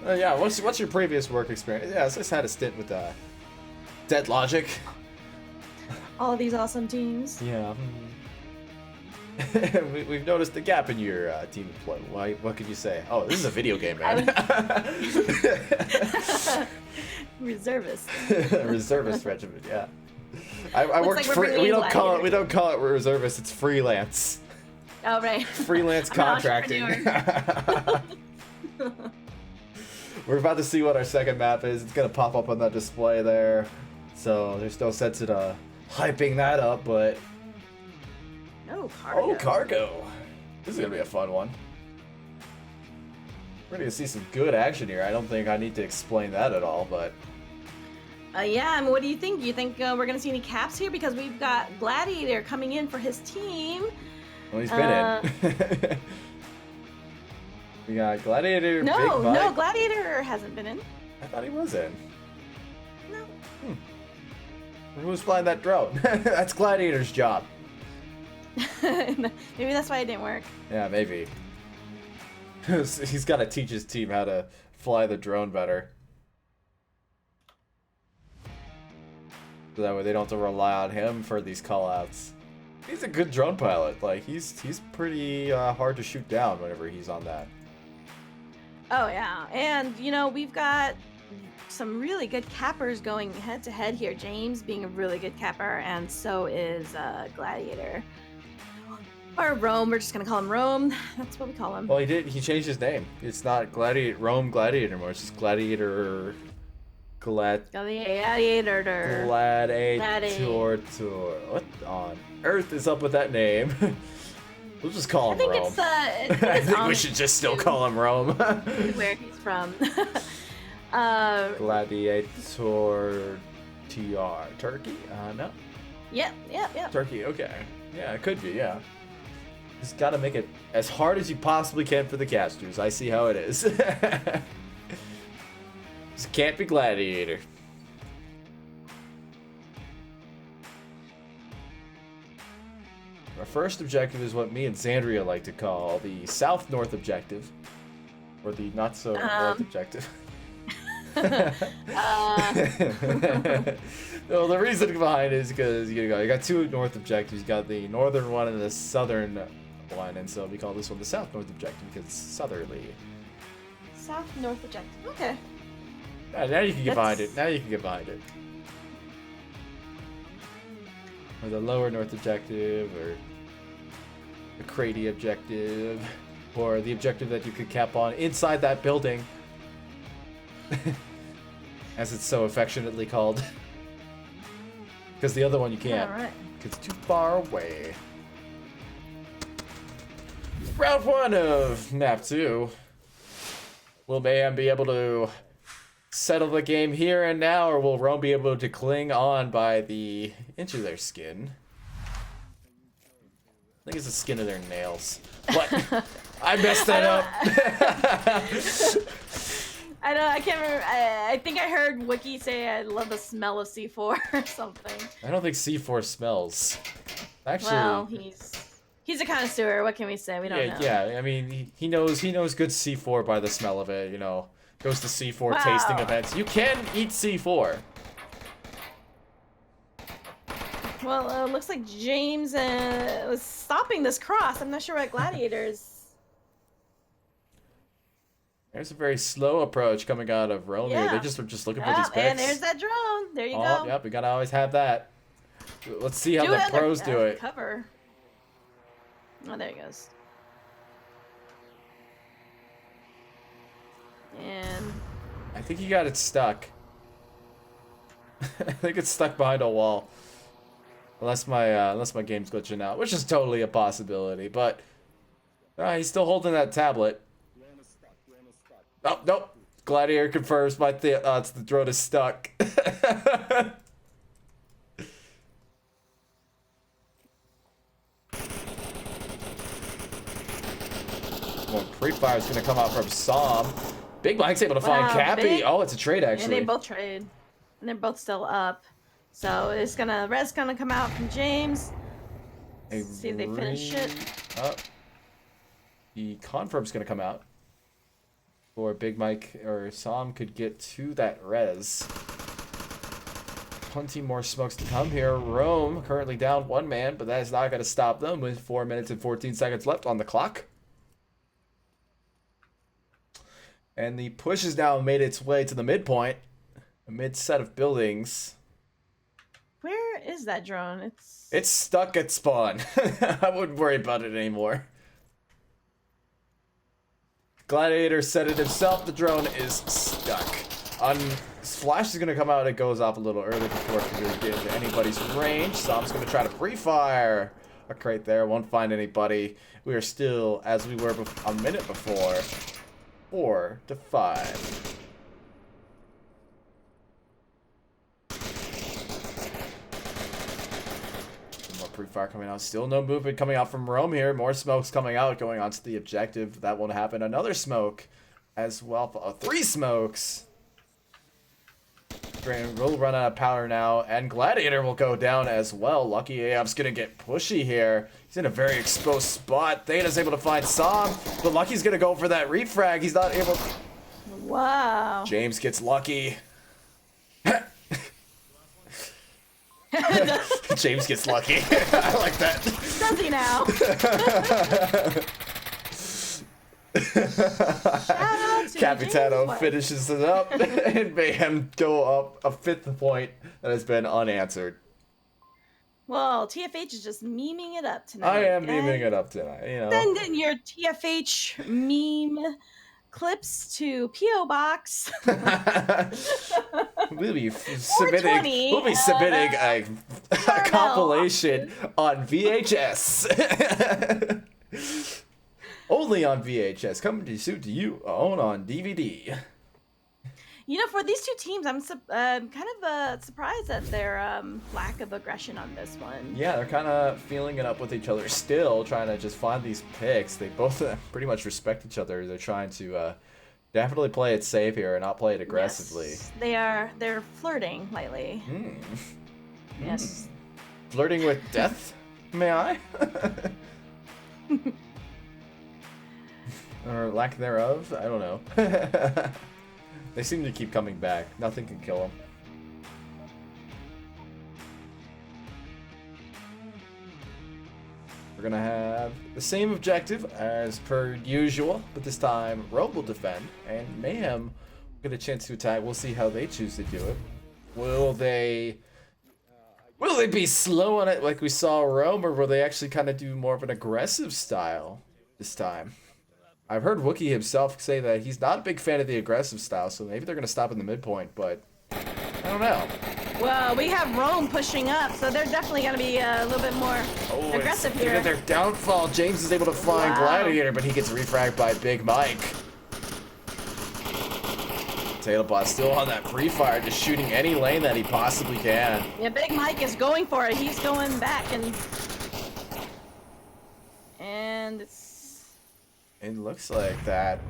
Yeah, what's your previous work experience? Yeah, I just had a stint with Dead Logic. All of these awesome teams. Yeah. We've noticed a gap in your team play. What could you say? Oh, this is a video game, man. Reservist. Reservist regiment, yeah. I worked like we don't call it reservist. It's freelance. Oh right. Freelance contracting. We're about to see what our second map is. It's gonna pop up on that display there. So there's no sense in hyping that up, but Oh, cargo. oh, cargo. This is gonna be a fun one. We're gonna see some good action here. I don't think I need to explain that at all, but Yeah, I mean, what do you think? You think we're gonna see any caps here? Because we've got Gladiator coming in for his team. well, he's been in. We got Gladiator. No, Big Mike. no, Gladiator hasn't been in. I thought he was in. No. Who's flying that drone? That's Gladiator's job. Maybe that's why it didn't work. Yeah, maybe. He's got to teach his team how to fly the drone better. So that way they don't have to rely on him for these callouts. He's a good drone pilot. Like, he's pretty hard to shoot down whenever he's on that. Oh yeah, and you know we've got some really good cappers going head to head here. James being a really good capper, and so is Gladiator. Or Rome, we're just gonna call him Rome. That's what we call him. Well, he changed his name. It's not Rome Gladiator anymore. It's just Gladiator. Gladiator. Gladiator. What on earth is up with that name? We'll just call him Rome. I think we should just still call him Rome. Where he's from. Gladiator TR. Turkey? No. Yep. Turkey, okay. Yeah, it could be, yeah. Just gotta make it as hard as you possibly can for the casters. I see how it is. Just can't be Gladiator. Our first objective is what me and Xandria like to call the south-north objective. Or the not-so-north objective. Well, the reason behind it is because you got two north objectives. You got the northern one and the southern one, and so we call this one the south-north objective because it's southerly. South-north objective. Okay. Now you can get behind it. Now you can get behind it. Or the lower north objective, or the Crady objective, or the objective that you could cap on inside that building. As it's so affectionately called. Because the other one you can't. Alright. Because it's too far away. Round 1 of map 2. Will Mayhem be able to settle the game here and now, or will Rome be able to cling on by the inch of their skin? I think it's the skin of their nails. What? I messed that up. I can't remember. I think I heard Wiki say I love the smell of C4 or something. I don't think C4 smells. Actually, Well, he's a connoisseur. What can we say? We don't know. Yeah. I mean, he knows good C4 by the smell of it. You know, goes to C4 tasting events. You can eat C4. Well, looks like James was stopping this cross. I'm not sure what Gladiators. There's a very slow approach coming out of Rome here. They just were just looking for these picks. And there's that drone. There you go. Yep, we gotta always have that. Let's see how the pros do it. Cover. Oh, there he goes. And I think he got it stuck. I think it's stuck behind a wall. Unless my game's glitching out, which is totally a possibility. But he's still holding that tablet. Oh, nope. Gladiator confirms my the drone is stuck. Well, pre-fire is going to come out from Som. Big Mike's able to find Cappy. Oh, it's a trade, actually. And they both trade. And they're both still up. So it's Red's gonna come out from James. See if they finish it. The confirm's gonna come out. Or Big Mike or Som could get to that res. Plenty more smokes to come here. Rome currently down 1 man, but that is not gonna stop them with 4 minutes and 14 seconds left on the clock. And the push has now made its way to the midpoint. A mid set of buildings. Where is that drone? It's stuck at spawn. I wouldn't worry about it anymore. Gladiator said it himself. The drone is stuck. Flash is going to come out. It goes off a little early before it can really get into anybody's range. Som's going to try to pre-fire. A crate there. Won't find anybody. We are still, as we were a minute before, 4 to 5. Pre-fire coming out. Still no movement coming out from Rome here. More smokes coming out, going on to the objective. That won't happen. Another smoke as well. 3 smokes. Graham will run out of powder now, and Gladiator will go down as well. Lucky AF's gonna get pushy here. He's in a very exposed spot. Theta's able to find Som, but Lucky's gonna go for that refrag. He's not able. Wow. James gets lucky. James gets lucky. I like that. Does he now? Capitano finishes it up, and Mayhem go up a 5th point that has been unanswered. Well, TFH is just memeing it up tonight. I am memeing it up tonight, you know. Send in your TFH meme clips to PO Box. We'll be submitting a compilation on VHS. Only on VHS, coming to suit to you on DVD. You know, for these two teams, I'm kind of surprised at their lack of aggression on this one. Yeah, they're kind of feeling it up with each other still, trying to just find these picks. They both pretty much respect each other. They're trying to definitely play it safe here and not play it aggressively. Yes, they're flirting lightly. Yes. Flirting with death, may I? Or lack thereof? I don't know. They seem to keep coming back. Nothing can kill them. We're gonna have the same objective as per usual, but this time Rogue will defend, and Mayhem will get a chance to attack. We'll see how they choose to do it. Will they be slow on it like we saw Rome, or will they actually kind of do more of an aggressive style this time? I've heard Wookiee himself say that he's not a big fan of the aggressive style, so maybe they're going to stop in the midpoint, but I don't know. Well, we have Rome pushing up, so they're definitely going to be a little bit more aggressive here. Their downfall. James is able to find Gladiator, but he gets refragged by Big Mike. Tailbot still on that pre-fire, just shooting any lane that he possibly can. Yeah, Big Mike is going for it. He's going back, and it's... It looks like that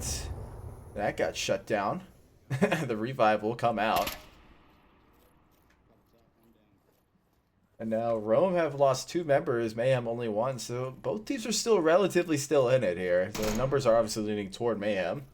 got shut down. The revive will come out. And now Rome have lost 2 members, Mayhem only 1, so both teams are still relatively in it here. The numbers are obviously leaning toward Mayhem.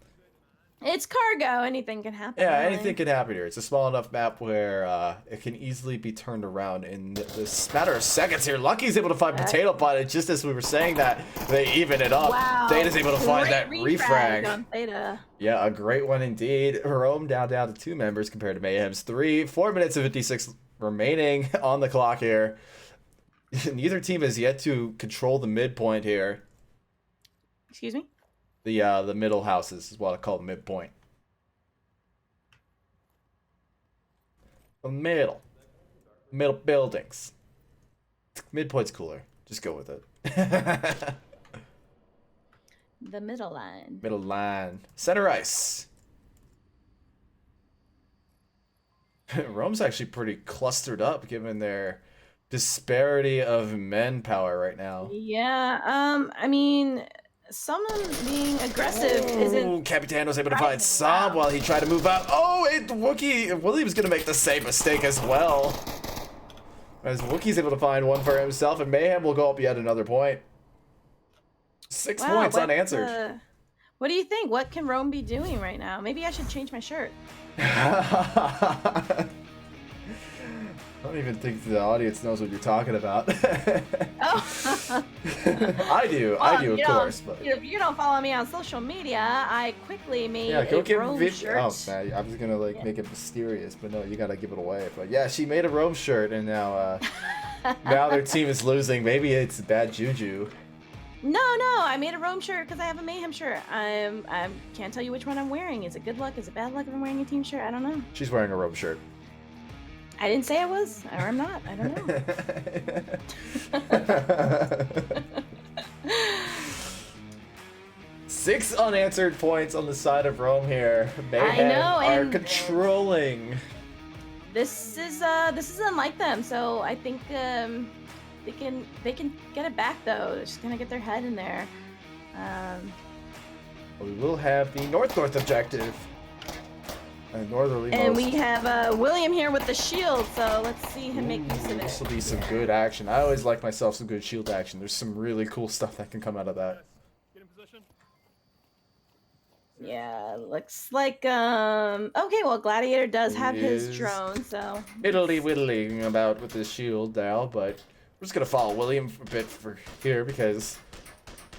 It's cargo. Anything can happen. Yeah, anything can happen here. It's a small enough map where it can easily be turned around in this matter of seconds here. Lucky's able to find Potato Pot, and just as we were saying that, they even it up. Wow. Theta's able to find that refrag. On Theta. Yeah, a great one indeed. Rome down to 2 members compared to Mayhem's 3. 4 minutes and 56 remaining on the clock here. Neither team has yet to control the midpoint here. Excuse me? The middle houses is what I call midpoint. The middle buildings. Midpoint's cooler. Just go with it. The middle line. Middle line. Center ice. Rome's actually pretty clustered up given their disparity of manpower right now. Yeah, I mean, someone being aggressive isn't... Capitan was able to find Sob while he tried to move out. Oh, William's gonna make the same mistake as well. As Wookiee's able to find one for himself, and Mayhem will go up yet another point. 6 points unanswered. What do you think? What can Rome be doing right now? Maybe I should change my shirt. I don't even think the audience knows what you're talking about. Oh. I do, of course. But if you don't follow me on social media, I quickly made go a get Rome shirt. Oh, man, I was gonna make it mysterious, but no, you gotta give it away. But yeah, she made a Rome shirt, and now now their team is losing. Maybe it's bad juju. No, I made a Rome shirt because I have a Mayhem shirt. I can't tell you which one I'm wearing. Is it good luck? Is it bad luck if I'm wearing a team shirt? I don't know. She's wearing a Rome shirt. I didn't say I was, or I'm not. I don't know. 6 unanswered points on the side of Rome here. Mayhem are controlling. This is unlike them, so I think they can get it back though. They're just gonna get their head in there. We will have the north objective. Northerly and we have William here with the shield, so let's see him make use of it. This will be some good action. I always like myself some good shield action. There's some really cool stuff that can come out of that. Get in position. Yeah, looks like okay, well Gladiator does have his drone, so Whittling about with his shield now, but we're just gonna follow William a bit for here because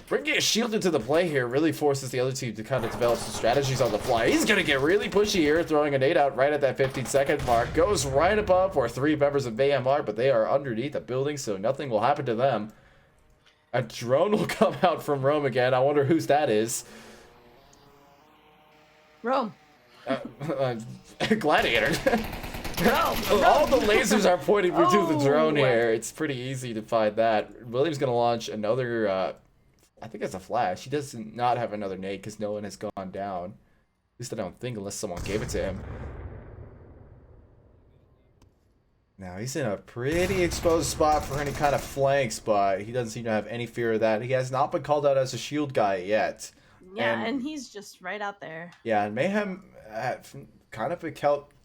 bringing a shield into the play here really forces the other team to kind of develop some strategies on the fly. He's going to get really pushy here, throwing a nade out right at that 15-second mark. Goes right above where 3 members of Mayhem are, but they are underneath the building, so nothing will happen to them. A drone will come out from Rome again. I wonder whose that is. Rome. Gladiator. Rome. All the lasers are pointing to the drone here. It's pretty easy to find that. William's going to launch another... I think it's a flash. He does not have another nade because no one has gone down. At least I don't think, unless someone gave it to him. Now, he's in a pretty exposed spot for any kind of flanks, but he doesn't seem to have any fear of that. He has not been called out as a shield guy yet. Yeah, and he's just right out there. Yeah, and Mayhem kind of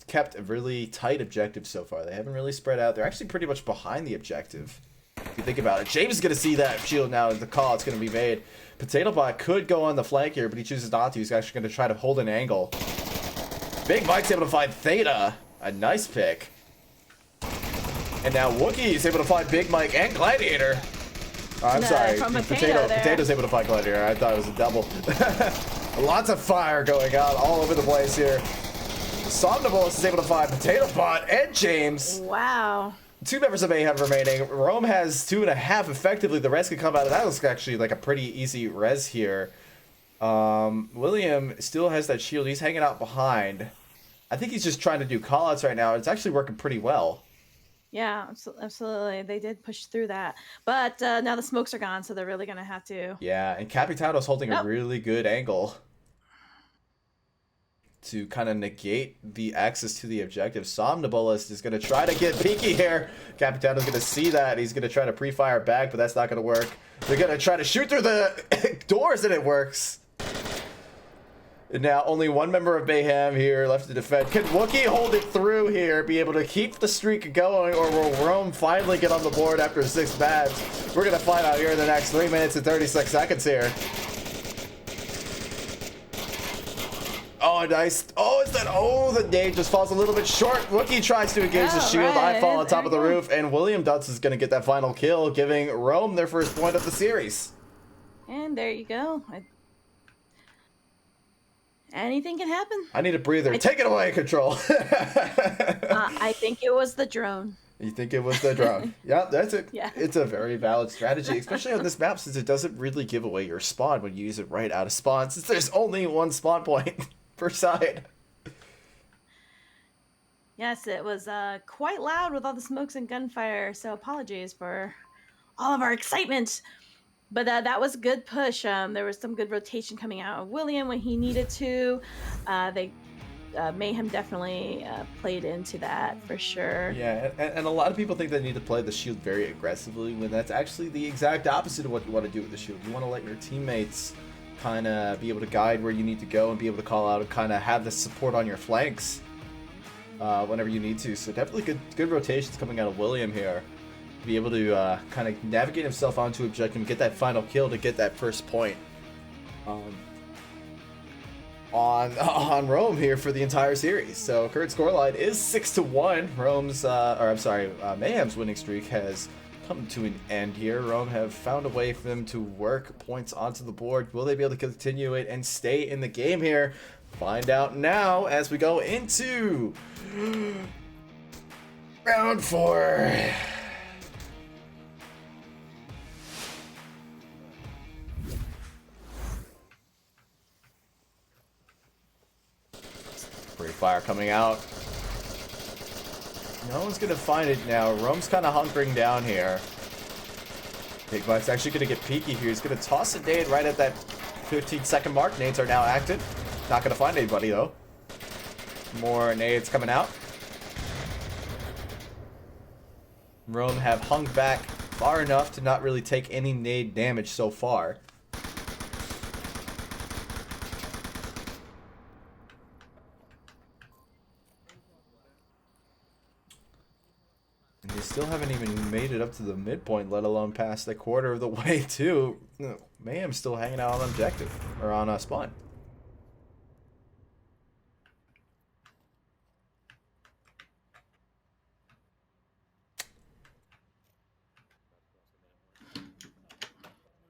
kept a really tight objective so far. They haven't really spread out. They're actually pretty much behind the objective. If you think about it, James is going to see that shield now as the call. It's going to be made. Potato Bot could go on the flank here, but he chooses not to. He's actually going to try to hold an angle. Big Mike's able to find Theta. A nice pick. And now Wookiee is able to find Big Mike and Gladiator. Oh, I'm sorry. Potato's able to find Gladiator. I thought it was a double. Lots of fire going on all over the place here. Somnambulist is able to find Potato Bot and James. Wow. 2 members of Mayhem remaining. Rome has 2.5 effectively. The rest can come out of that. Looks actually like a pretty easy res here. William still has that shield. He's hanging out behind. I think he's just trying to do callouts right now. It's actually working pretty well. Yeah, absolutely. They did push through that. But now the smokes are gone, so they're really going to have to... Yeah, and Capitano's holding a really good angle to kind of negate the access to the objective. Somnambulist is going to try to get peeky here. Capitano's going to see that. He's going to try to pre-fire back, but that's not going to work. They're going to try to shoot through the doors, and it works. And now only 1 member of Mayhem here left to defend. Can Wookiee hold it through here, be able to keep the streak going, or will Rome finally get on the board after 6 matches? We're going to find out here in the next 3 minutes and 36 seconds here. Oh, nice. Oh, the nade just falls a little bit short. Wookiee tries to engage the shield. I fall on top of the roof, and William Dutz is going to get that final kill, giving Rome their first point of the series. And there you go. Anything can happen. I need a breather. Take it away, Control. I think it was the drone. You think it was the drone? Yeah, Yeah. It's a very valid strategy, especially on this map since it doesn't really give away your spawn when you use it right out of spawn, since there's only one spawn point per side. Yes, it was quite loud with all the smokes and gunfire, so apologies for all of our excitement. But that was a good push. There was some good rotation coming out of William when he needed to. Mayhem definitely played into that for sure. Yeah, and a lot of people think they need to play the shield very aggressively when that's actually the exact opposite of what you want to do with the shield. You want to let your teammates kind of be able to guide where you need to go and be able to call out and kind of have the support on your flanks whenever you need to. So definitely good rotations coming out of William here. Be able to kind of navigate himself onto objective and get that final kill to get that first point on Rome here for the entire series. So current scoreline is 6-1. Mayhem's winning streak has come to an end here. Rome have found a way for them to work points onto the board. Will they be able to continue it and stay in the game here? Find out now as we go into round 4. Free fire coming out. No one's gonna find it now. Rome's kind of hunkering down here. Big Mike's actually gonna get peeky here. He's gonna toss a nade right at that 15-second mark. Nades are now active. Not gonna find anybody though. More nades coming out. Rome have hung back far enough to not really take any nade damage so far. And they still haven't even made it up to the midpoint, let alone past the quarter of the way too. Mayhem's still hanging out on objective, or on spawn.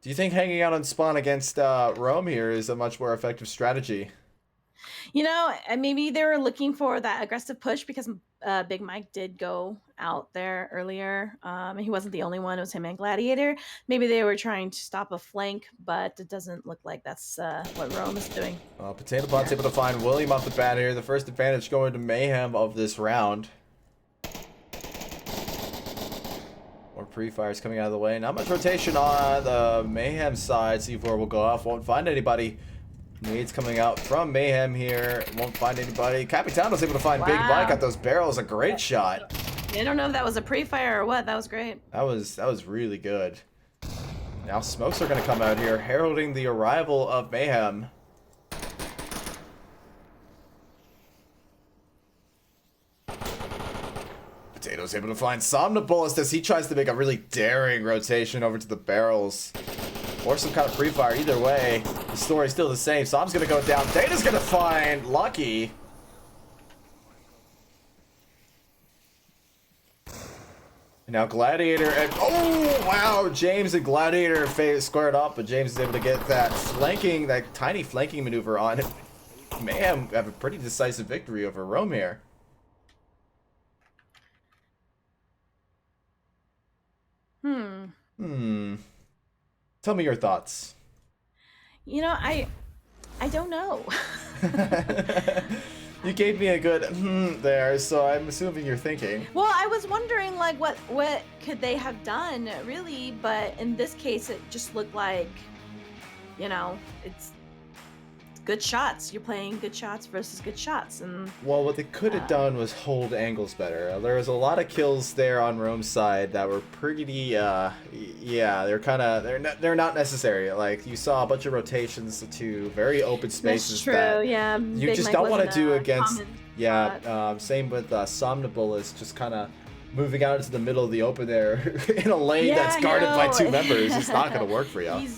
Do you think hanging out on spawn against Rome here is a much more effective strategy? You know, maybe they were looking for that aggressive push because Big Mike did go out there earlier. He wasn't the only one. It was him and Gladiator. Maybe they were trying to stop a flank, but it doesn't look like that's what Rome is doing. Potato Pot's able to find William off the bat here. The first advantage going to Mayhem of this round. More pre-fires coming out of the way. Not much rotation on the Mayhem side. C4 will go off. Won't find anybody. Nades coming out from Mayhem here. Won't find anybody. Capitano's able to find Big Mike at those barrels. A great shot. I don't know if that was a pre-fire or what. That was great. That was really good. Now smokes are going to come out here, heralding the arrival of Mayhem. Potato's able to find Somnambulist as he tries to make a really daring rotation over to the barrels. Or some kind of pre-fire. Either way, the story's still the same. Som's gonna go down. Data's gonna find Lucky. And now Gladiator and oh wow, James and Gladiator squared up, but James is able to get that tiny flanking maneuver on it. Mayhem have a pretty decisive victory over Rome here. Tell me your thoughts. You know, I don't know. You gave me a good there, so I'm assuming you're thinking. Well, I was wondering, like, what could they have done, really? But in this case, it just looked like, you know, it's good shots. You're playing good shots versus good shots, and well, what they could have done was hold angles better. There was a lot of kills there on Rome's side that were pretty, yeah, they're not necessary. Like you saw a bunch of rotations to very open spaces. That's true. That yeah, you Big just Mike don't want to wasn't do a against. common Yeah, spot. same with Somnambulist, just kind of moving out into the middle of the open there in a lane that's guarded by two members. It's not going to work for you.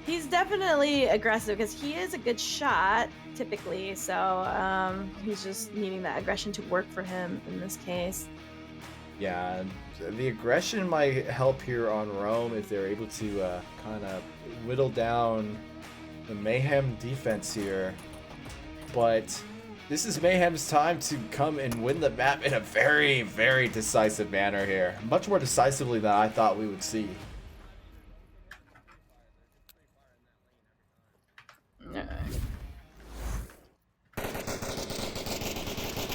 He's definitely aggressive because he is a good shot typically, so he's just needing that aggression to work for him in this case. Yeah, the aggression might help here on Rome if they're able to kind of whittle down the Mayhem defense here. but this is Mayhem's time to come and win the map in a very, very decisive manner here. Much more decisively than I thought we would see.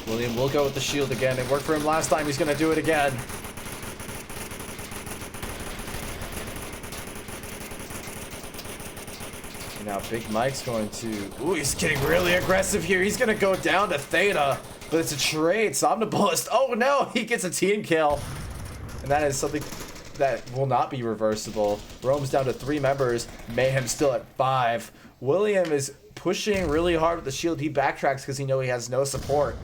William will go with the shield again. It worked for him last time. He's going to do it again. And now Big Mike's going to... Ooh, he's getting really aggressive here. He's going to go down to Theta. But it's a trade. Somnambulist. Oh, no. He gets a team kill. And that is something that will not be reversible. Rome's down to 3 members. Mayhem still at 5. William is pushing really hard with the shield. He backtracks because he knows he has no support.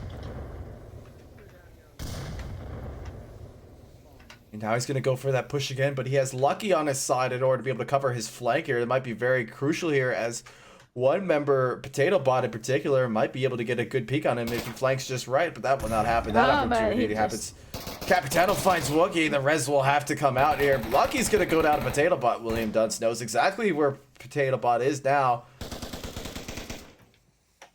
And now he's going to go for that push again, but he has Lucky on his side in order to be able to cover his flank here. It might be very crucial here as one member, Potato Bot in particular, might be able to get a good peek on him if he flanks just right, but that will not happen. That opportunity happens. Capitano finds Wookie. The res will have to come out here. Lucky's going to go down to Potato Bot. William Dunce knows exactly where Potato Bot is now.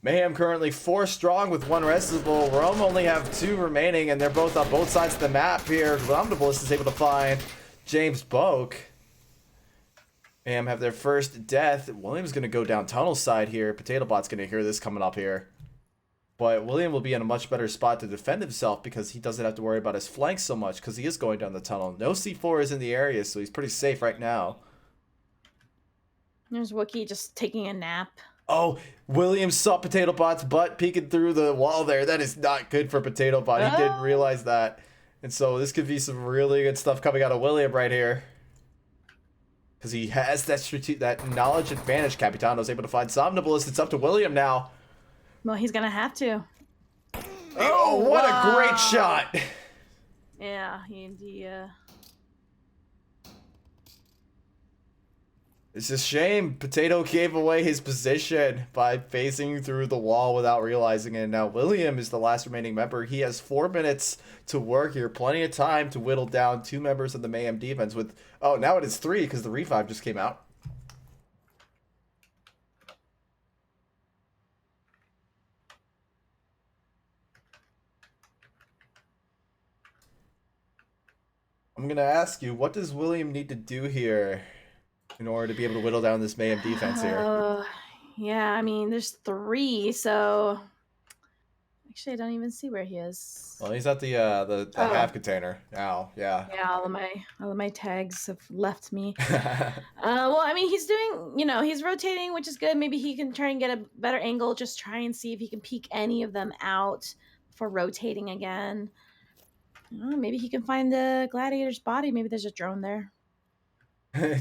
Mayhem currently 4 strong with 1 restable. Rome only have 2 remaining, and they're both on both sides of the map here. Omnibus is able to find James Boak. Mayhem have their first death. William's going to go down tunnel side here. Potato Bot's going to hear this coming up here. But William will be in a much better spot to defend himself because he doesn't have to worry about his flanks so much because he is going down the tunnel. No C4 is in the area, so he's pretty safe right now. There's Wookie just taking a nap. Oh, William saw Potato Bot's butt peeking through the wall there. That is not good for Potato Bot. He didn't realize that. And so this could be some really good stuff coming out of William right here. Because he has that knowledge advantage. Capitano's able to find Somnambulist. It's up to William now. Well, he's going to have to. Oh, what a great shot. Yeah, It's a shame. Potato gave away his position by phasing through the wall without realizing it. Now William is the last remaining member. He has 4 minutes to work here. Plenty of time to whittle down 2 members of the Mayhem defense with... Oh, now it is 3 because the revive just came out. I'm going to ask you, what does William need to do here in order to be able to whittle down this Mayhem defense here? Yeah, I mean, there's 3, so... Actually, I don't even see where he is. Well, he's at the half container now. Yeah. Yeah, all of my tags have left me. Well, I mean, he's doing, he's rotating, which is good. Maybe he can try and get a better angle. Just try and see if he can peek any of them out before rotating again. Maybe he can find the gladiator's body. Maybe there's a drone there.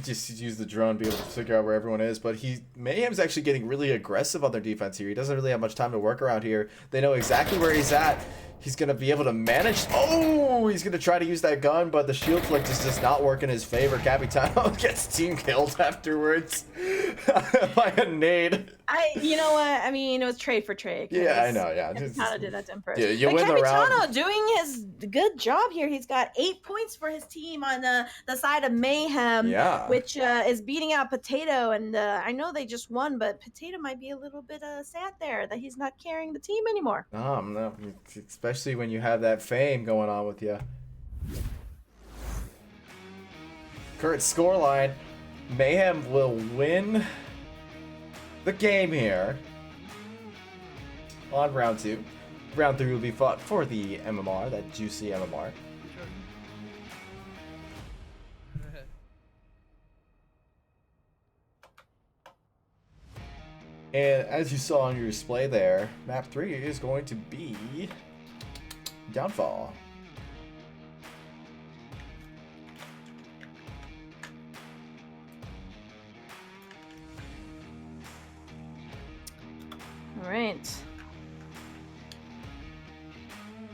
Just use the drone to be able to figure out where everyone is. But Mayhem's actually getting really aggressive on their defense here. He doesn't really have much time to work around here. They know exactly where he's at. He's going to be able to manage. Oh, he's going to try to use that gun, but the shield flick just does not work in his favor. Capitano gets team killed afterwards by a nade. You know what? I mean, it was trade for trade. Yeah, I know. Yeah, Capitano did that to him first. Yeah, you win the round. Capitano doing his good job here. He's got 8 points for his team on the side of Mayhem, which is beating out Potato. And I know they just won, but Potato might be a little bit sad there that he's not carrying the team anymore. No, especially when you have that fame going on with you. Current scoreline: Mayhem will win the game here on round 2. Round 3 will be fought for the MMR, that juicy MMR. And as you saw on your display there, map 3 is going to be Downfall. All right.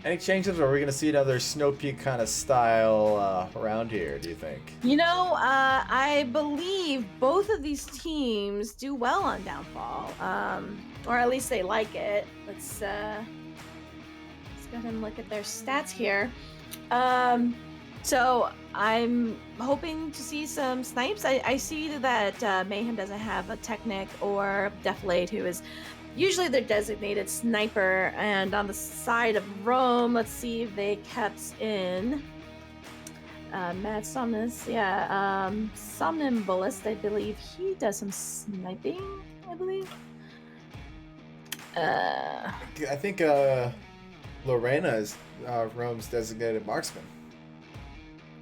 Any changes, or are we going to see another Snow Peak kind of style around here, do you think? I believe both of these teams do well on Downfall, or at least they like it. Let's go ahead and look at their stats here. So I'm hoping to see some snipes. I see that Mayhem doesn't have a Technic or Deflate, who is usually they're designated sniper. And on the side of Rome, let's see if they kept in Mad Somnus. Yeah, Somnambulist, I believe he does some sniping, I believe. I think Lorena is Rome's designated marksman.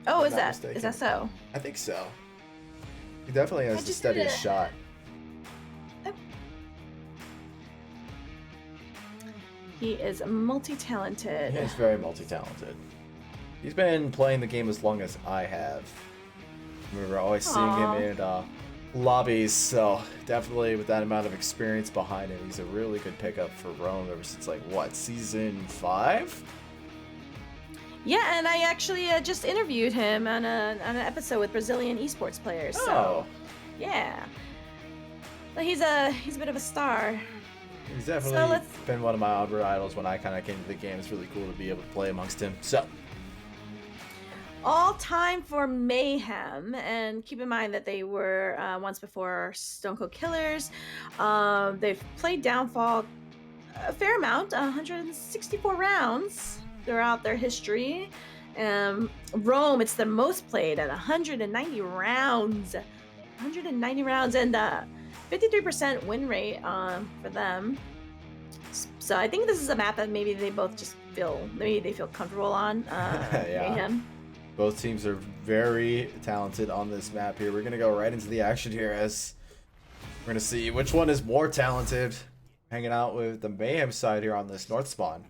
Oh, I'm is not that mistaken. is that so? I think so. He definitely has I the just steadiest did it. shot. He is multi-talented. He is very multi-talented. He's been playing the game as long as I have. I remember always seeing him in lobbies, so definitely with that amount of experience behind him, he's a really good pickup for Rome ever since, like, what, season 5? Yeah, and I actually just interviewed him on an episode with Brazilian esports players. So, yeah, but he's a bit of a star. He's definitely been one of my Onward idols when I kind of came to the game. It's really cool to be able to play amongst him. So, all time for Mayhem, and keep in mind that they were once before Stone Cold Killers. They've played Downfall a fair amount, 164 rounds throughout their history. Rome, it's the most played at 190 rounds. 190 rounds and 53% win rate for them. So I think this is a map that maybe they both just feel comfortable on. yeah. Mayhem. Both teams are very talented on this map here. We're going to go right into the action here as we're going to see which one is more talented. Hanging out with the Mayhem side here on this north spawn.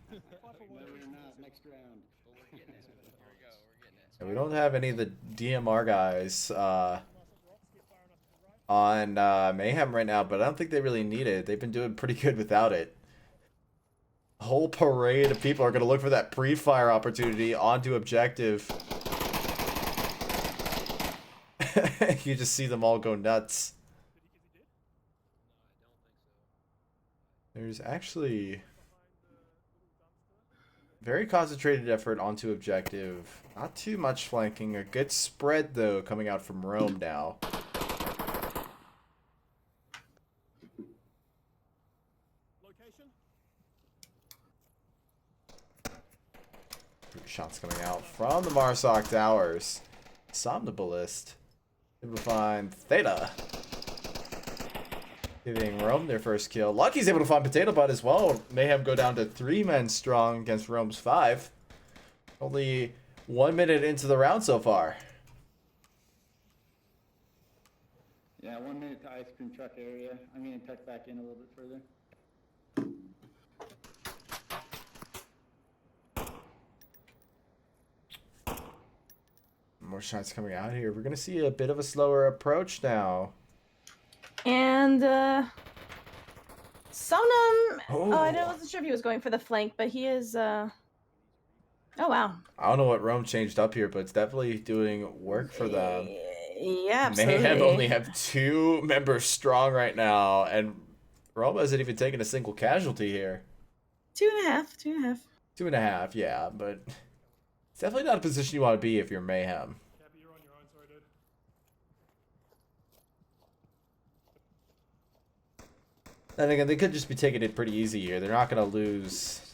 And we don't have any of the DMR guys on Mayhem right now, but I don't think they really need it. They've been doing pretty good without it. A whole parade of people are going to look for that pre-fire opportunity onto objective. You just see them all go nuts. There's actually very concentrated effort onto objective. Not too much flanking. A good spread, though, coming out from Rome now. Shots coming out from the Marsoc Towers. Somnambulist. Able to find Theta. Giving Rome their first kill. Lucky's able to find Potato Butt as well. Mayhem go down to 3 men strong against Rome's 5. Only 1 minute into the round so far. Yeah, 1 minute to ice cream truck area. I'm gonna tuck back in a little bit further. More shots coming out here. We're gonna see a bit of a slower approach now. And Sonam. I wasn't sure if he was going for the flank, but he is. Oh wow. I don't know what Rome changed up here, but it's definitely doing work for them. Yeah, absolutely. Mayhem only have 2 members strong right now, and Rome hasn't even taken a single casualty here. 2.5. 2.5, yeah, but it's definitely not a position you want to be if you're Mayhem. And again, they could just be taking it pretty easy here. They're not going to lose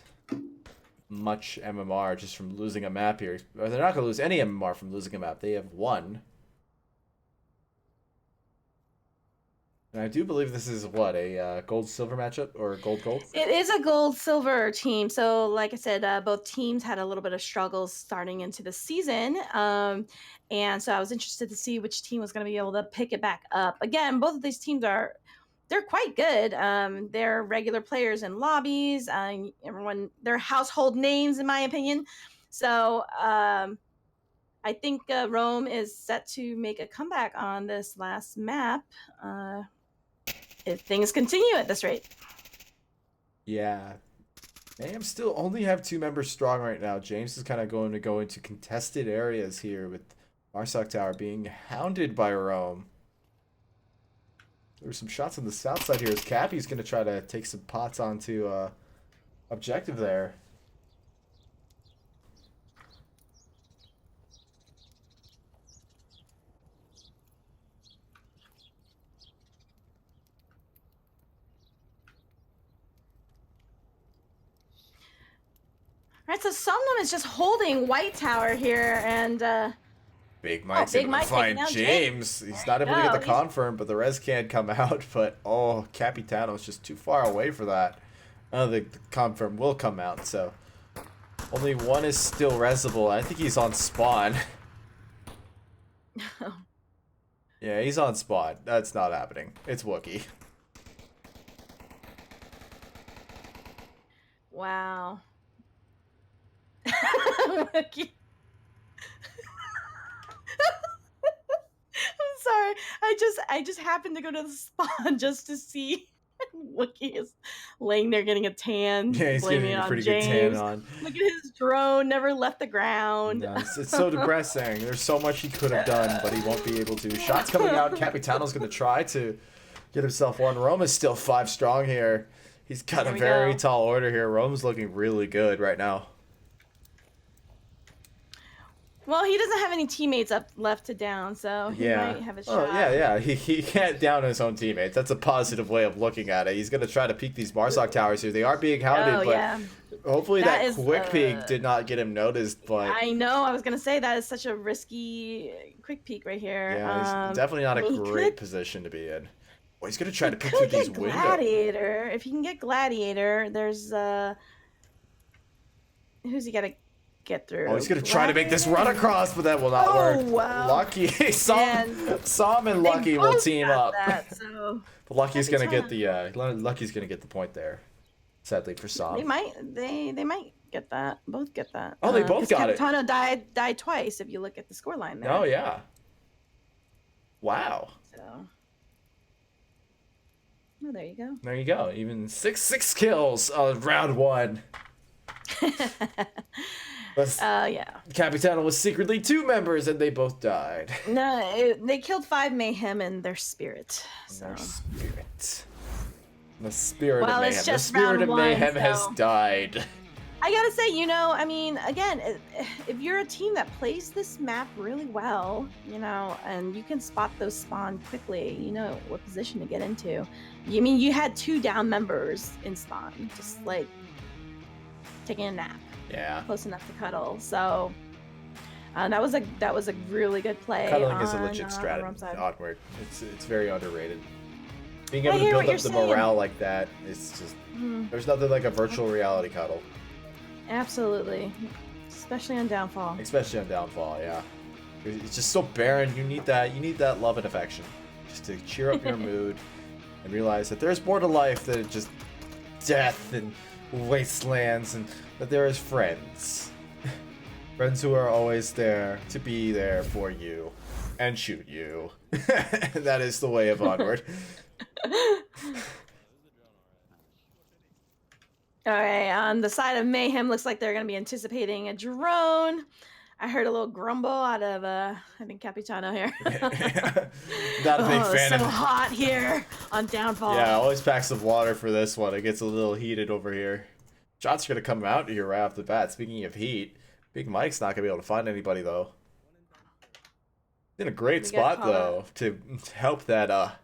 much MMR just from losing a map here. Or they're not going to lose any MMR from losing a map. They have 1. And I do believe this is, what, a gold-silver matchup? Or gold-gold? It is a gold-silver team. So, like I said, both teams had a little bit of struggles starting into the season. And so I was interested to see which team was going to be able to pick it back up. Again, both of these teams they're quite good. They're regular players in lobbies. They're household names, in my opinion. So I think Rome is set to make a comeback on this last map if things continue at this rate. Yeah. Mayhem still only have 2 members strong right now. James is kind of going to go into contested areas here with Marsoc Tower being hounded by Rome. There's some shots on the south side here as Cappy's going to try to take some pots onto objective there. Right, so Somnum is just holding White Tower here, and Big Mike's Big able Mike to find taking out James. He's not able to get the confirm, but the res can't come out. But oh, Capitano's just too far away for that. The confirm will come out, so only one is still resable. I think he's on spawn. Yeah, he's on spawn. That's not happening. It's Wookiee. wow. Wookiee. I'm sorry. I just happened to go to the spawn just to see Wookiee is laying there getting a tan. Yeah, he's blaming getting it a on pretty James. good tan on. Look at his drone, never left the ground. No, it's so depressing. There's so much he could have done, but he won't be able to. Shots coming out. Capitano's going to try to get himself one. Roma's still 5 strong here. He's got a very tall order here. Roma's looking really good right now. Well, he doesn't have any teammates left to down, so he might have a shot. Oh, yeah. He can't down his own teammates. That's a positive way of looking at it. He's going to try to peek these Marsoc towers here. They are being hounded, but hopefully that quick peek did not get him noticed. But I know. I was going to say that is such a risky quick peek right here. Yeah, he's definitely not a great position to be in. Well, he's going to try to peek through these windows. Gladiator. If he can get Gladiator, there's who's he got to get through? Oh, he's going to try to make this run across, but that will not work. Wow. Lucky. Sam and Lucky will team up. So but Lucky's going to get the point there. Sadly for Sam. They might get that. Both get that. Oh, they both got it. Capitano died twice if you look at the scoreline there. Oh, yeah. Wow. So oh, there you go. There you go. Even six kills on round 1. Yeah. Capitano was secretly 2 members, and they both died. No, they killed 5 Mayhem in their spirit. So. Their spirit. The spirit of Mayhem. It's just the spirit of Mayhem so. has died. I gotta say, I mean, again, if you're a team that plays this map really well, and you can spot those spawn quickly, you know what position to get into. I mean, you had 2 down members in spawn, just like taking a nap. Yeah. Close enough to cuddle. So that was a really good play. Cuddling is a legit strategy. Onward. It's very underrated. Being able to build up the morale like that, it's just there's nothing like a virtual reality cuddle. Absolutely. Especially on Downfall. Yeah. It's just so barren. You need that love and affection. Just to cheer up your mood and realize that there's more to life than just death and wastelands, and that there is friends. Friends who are always there to be there for you and shoot you. That is the way of Onward. Alright, on the side of Mayhem, looks like they're going to be anticipating a drone. I heard a little grumble out of, I think, Capitano here. Not a big fan of it. So hot here on Downfall. Yeah, always pack some water for this one. It gets a little heated over here. Shots are going to come out here right off the bat. Speaking of heat, Big Mike's not going to be able to find anybody, though. In a great spot, though, to help that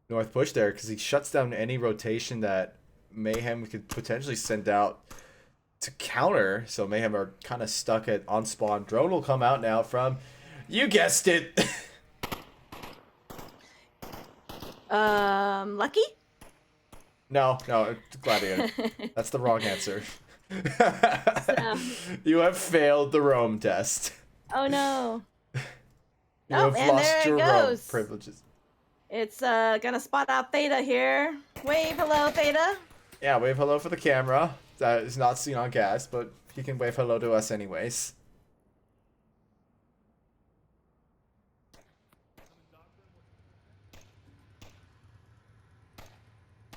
north push there, because he shuts down any rotation that Mayhem could potentially send out to counter. So Mayhem are kind of stuck at on spawn. Drone will come out now from, you guessed it. Lucky? No, it's Gladiator. That's the wrong answer. You have failed the Rome test. Oh no. You have lost your Rome privileges. It's gonna spot out Theta here. Wave hello, Theta. Yeah, wave hello for the camera. That is not seen on cast, but he can wave hello to us anyways.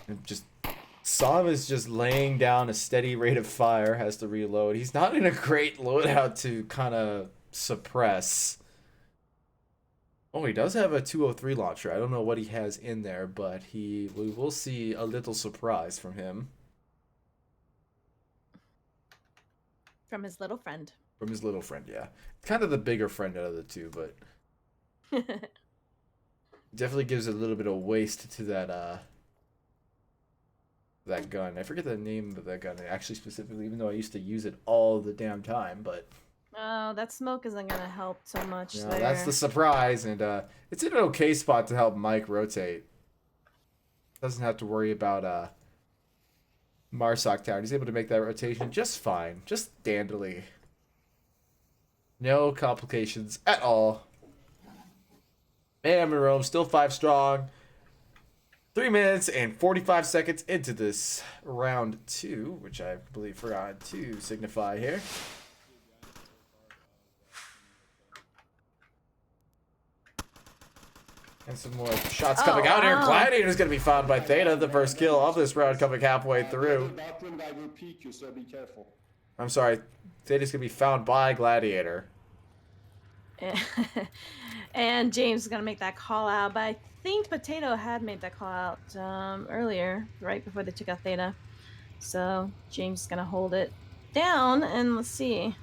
And just Sav is just laying down a steady rate of fire, has to reload. He's not in a great loadout to kind of suppress. Oh, he does have a 203 launcher. I don't know what he has in there, but we will see a little surprise from him. From his little friend. From his little friend, yeah. Kind of the bigger friend out of the two, but definitely gives a little bit of waste to that that gun. I forget the name of that gun actually specifically, even though I used to use it all the damn time. But Oh, that smoke isn't gonna help so much yeah, there. that's the surprise, and it's in an okay spot to help Mike rotate. Doesn't have to worry about Marsoc Tower. He's able to make that rotation just fine, just dandily. No complications at all. Mayhem and Rome still 5 strong. 3 minutes and 45 seconds into this round 2, which I believe forgot to signify here. And some more shots coming out here. Gladiator's going to be found by Theta. The first kill of this round coming halfway through. I repeat you, so be careful. I'm sorry. Theta's going to be found by Gladiator. And James is gonna make that call out, but I think Potato had made that call out earlier, right before they took out Theta. So James is gonna hold it down, and let's see.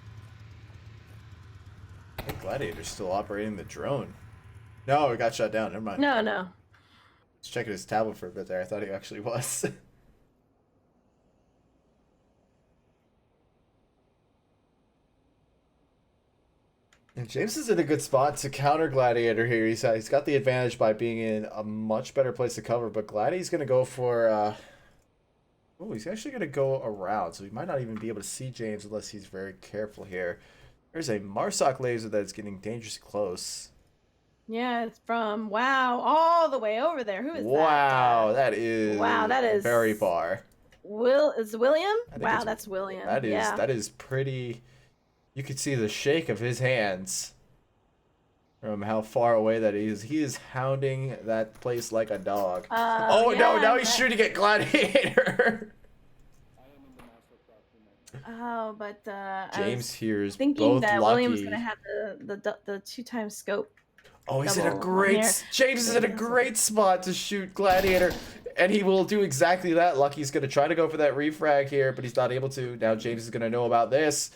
I think Gladiator's still operating the drone. No, it got shut down. Never mind. No. Just checking his tablet for a bit there. I thought he actually was. And James is in a good spot to counter Gladiator here. He's got the advantage by being in a much better place to cover, but Gladiator's going to go for... oh, he's actually going to go around, so he might not even be able to see James unless he's very careful here. There's a Marsoc laser that's getting dangerously close. Yeah, it's from all the way over there. Who is that? Wow, that is very far. Is William? Wow, that's William. That is pretty. You could see the shake of his hands from how far away that he is. He is hounding that place like a dog. No, now he's shooting at Gladiator. Oh, but James hears thinking both that Lucky. William's gonna have the 2x scope. Oh, he's in a great... James is in a great spot to shoot Gladiator. And he will do exactly that. Lucky's going to try to go for that refrag here, but he's not able to. Now James is going to know about this.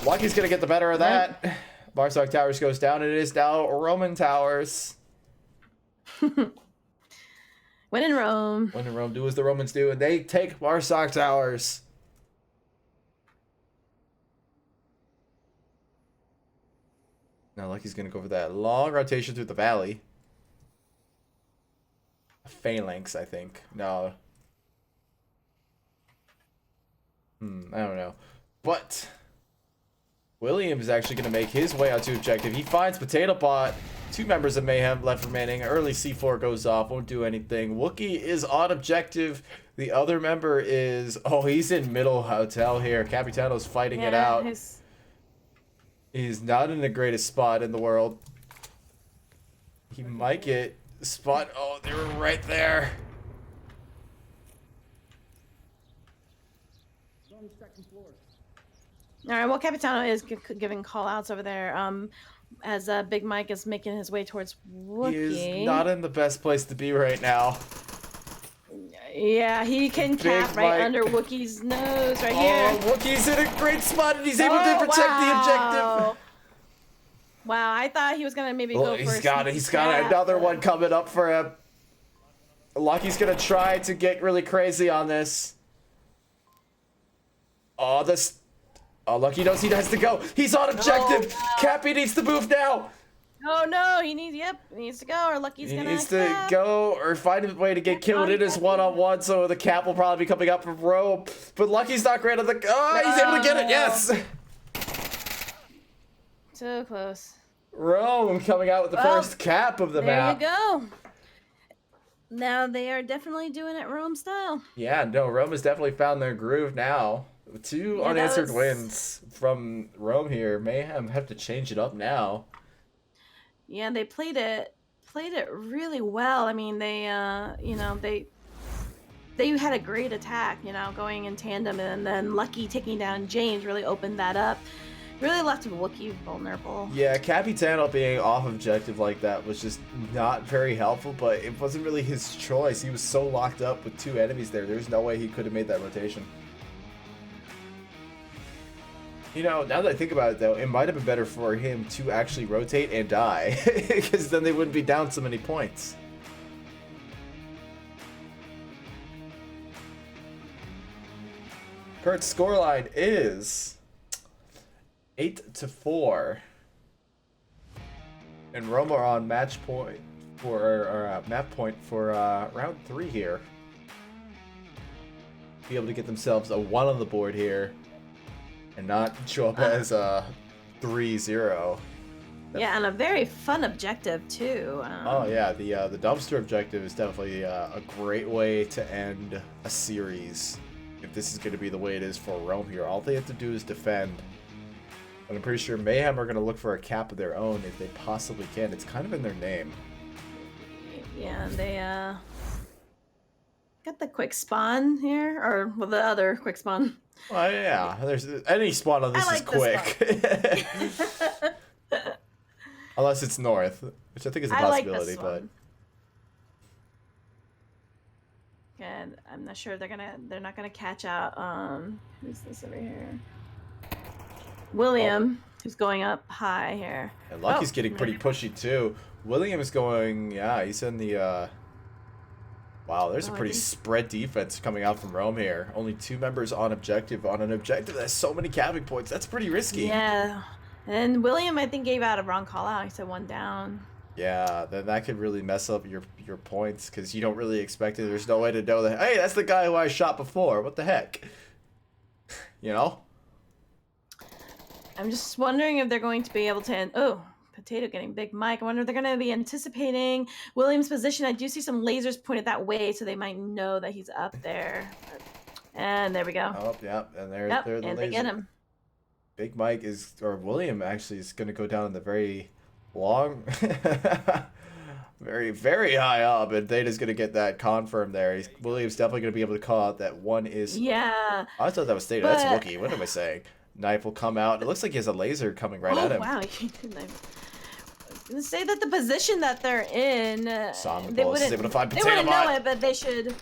Lucky's going to get the better of that. Marsoc Towers goes down, and it is now Roman Towers. When in Rome. When in Rome, do as the Romans do, and they take Marsoc Towers. Now Lucky's going to go for that long rotation through the valley. Phalanx, I think. No. I don't know. But William is actually going to make his way out to objective. He finds Potato Pot. 2 members of Mayhem left remaining. Early C4 goes off. Won't do anything. Wookie is on objective. The other member is... Oh, he's in middle hotel here. Capitano's fighting it out. He's not in the greatest spot in the world. He might get... spot. Oh, they were right there. All right, well, Capitano is giving call outs over there as Big Mike is making his way towards Wookie. He is not in the best place to be right now. Yeah, he can cap right under Wookie's nose right here. Oh, Wookie's in a great spot, and he's able to protect the objective. Wow, I thought he was going to maybe go for He's got another one coming up for him. Lucky's going to try to get really crazy on this. Oh, Lucky knows he has to go. He's on objective. Cappy needs to move now. Oh, no, he needs to go, or Lucky's going to... He needs to go or find a way to get killed. It is one-on-one, so the cap will probably be coming up from Rome. But Lucky's not great on the... Oh, he's able to get it, yes! So close. Rome coming out with the first cap of the map. There you go. Now they are definitely doing it Rome style. Yeah, no, Rome has definitely found their groove now. 2 unanswered wins from Rome here. Mayhem have to change it up now. Yeah, they played it really well. I mean, they they had a great attack, going in tandem, and then Lucky taking down James really opened that up. Really left Wookie vulnerable. Yeah, Capitano being off objective like that was just not very helpful, but it wasn't really his choice. He was so locked up with 2 enemies there. There's no way he could have made that rotation. Now that I think about it, though, it might have been better for him to actually rotate and die, because then they wouldn't be down so many points. Current scoreline is 8-4. And Rome are on match point for or map point for round 3 here. Be able to get themselves a 1 on the board here, and not show up as a 3-0. Yeah, and a very fun objective too. Oh yeah, the dumpster objective is definitely a great way to end a series. If this is going to be the way it is for Rome here, all they have to do is defend. And I'm pretty sure Mayhem are going to look for a cap of their own if they possibly can. It's kind of in their name. Yeah, they got the quick spawn here, or well, the other quick spawn. Well, yeah, there's any spawn on this I is like this quick. Unless it's north, which I think is a I like this possibility, but one. And I'm not sure they're not gonna catch out. Who's this over here? William, who's going up high here. and Lucky's Oh, getting pretty pushy too. William is going, yeah, he's in the wow, there's a Oh, I pretty think- spread defense coming out from Rome here. Only 2 members on objective. On an objective that has so many capping points, that's pretty risky. Yeah, and William, I think, gave out a wrong call out. He said 1 down. Yeah, then that could really mess up your points because you don't really expect it. There's no way to know that, hey, that's the guy who I shot before. What the heck? You know? I'm just wondering if they're going to be able to. Oh, Potato getting big mic. I wonder if they're going to be anticipating William's position. I do see some lasers pointed that way, so they might know that he's up there. And there we go. Oh, yeah, and they're Yep, the and they laser. get him. Big Mike is, or William actually is going to go down in the very long, very, very high up, and Theta's going to get that confirmed there. William's definitely going to be able to call out that one is. Yeah. I thought that was Theta. But- That's Wookie. What am I saying? Knife will come out. It looks like he has a laser coming right at him. Wow. Say that the position that they're in, Sonic they Pulse is wouldn't, able to find they Potato wouldn't know Bot. it, but they should.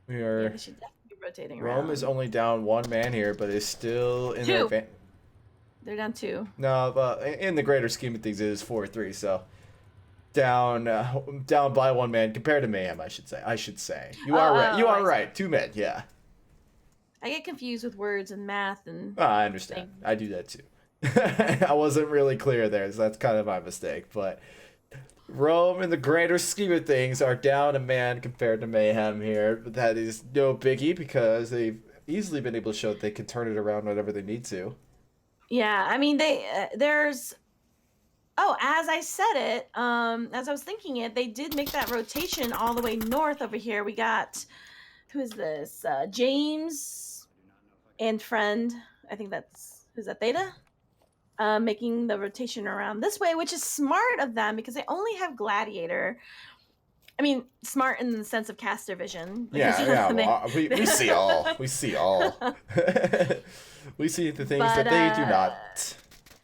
We Yeah, are. they should definitely be rotating around. Rome is only down 1 man here, but is still in their 2. They're down 2. No, but in the greater scheme of things, it is 4-3. So down by 1 man compared to Mayhem, I should say. You are right. You I are see. right. 2 men. Yeah. I get confused with words and math and. I understand. I do that too. I wasn't really clear there, so that's kind of my mistake. But Rome, in the greater scheme of things, are down a man compared to Mayhem here. But that is no biggie because they've easily been able to show that they can turn it around whenever they need to. Yeah, I mean there's. Oh, as I said it, as I was thinking it, they did make that rotation all the way north over here. We got, who is this? James and friend. I think who's that? Theta. Making the rotation around this way, which is smart of them because they only have Gladiator. I mean, smart in the sense of caster vision. Yeah. They- Well, we see all. We see all. We see the things that they do not.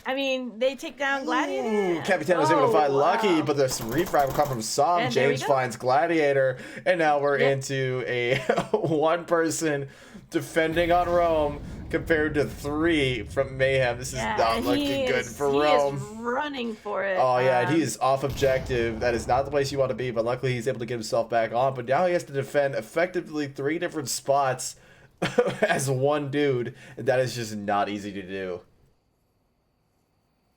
I mean, they take down Gladiator. Ooh, Capitan was able to find Lucky, but the refrag will come from Som. And there we James go. finds Gladiator, and now we're Yep. into a 1 person defending on Rome compared to 3 from Mayhem. This is not and looking good for he Rome. is running for it. Oh yeah, and he is off objective. That is not the place you want to be, but luckily he's able to get himself back on. But now he has to defend effectively 3 different spots as 1 dude, and that is just not easy to do.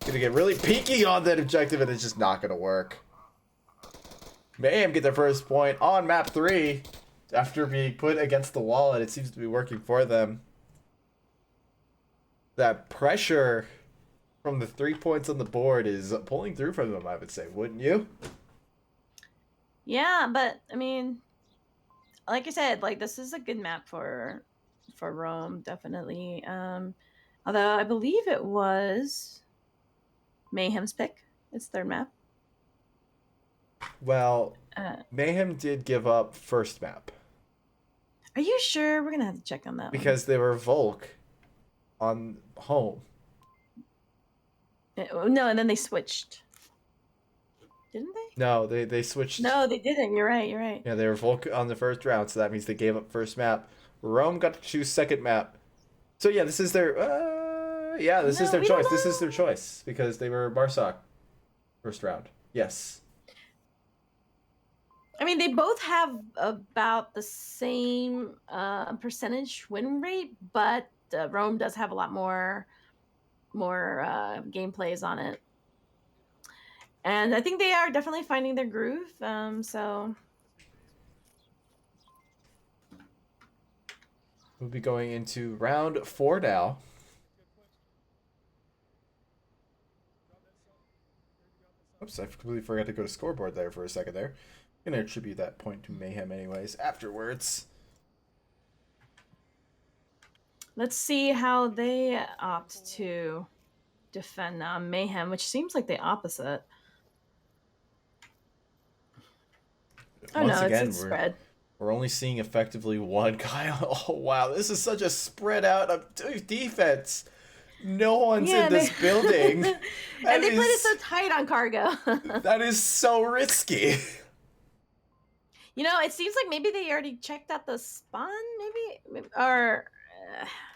Gonna get really peaky on that objective, and it's just not gonna work. Mayhem get their first point on map 3 after being put against the wall, and it seems to be working for them. That pressure from the 3 points on the board is pulling through from them, I would say, wouldn't you? Yeah, but I mean, like I said, like this is a good map for Rome, definitely. Although I believe it was Mayhem's pick. It's their map. Well, Uh, Mayhem did give up first map are you sure? We're gonna have to check on that one. because they were Volk on home. No, and then they switched. Didn't they? No, they switched. No, they didn't. You're right. You're right. Yeah, they were Volk on the first round, so that means they gave up first map. Rome got to choose second map. So yeah, this is their this is No, their we don't choice. This know. is their choice because they were Barsock first round. Yes. I mean, they both have about the same percentage win rate, but Rome does have a lot more gameplays on it, and I think they are definitely finding their groove. So We'll be going into round 4 now. Oops, I completely forgot to go to scoreboard there for a second there. I'm gonna attribute that point to Mayhem anyways afterwards. let's see how they opt to defend Mayhem, which seems like the opposite. Oh Once no, again, it's spread. we're only seeing effectively one guy. Oh wow, this is such a spread out of defense. No one's in this building. And they played it so tight on cargo. That is so risky. You know, it seems like maybe they already checked out the spawn, maybe, or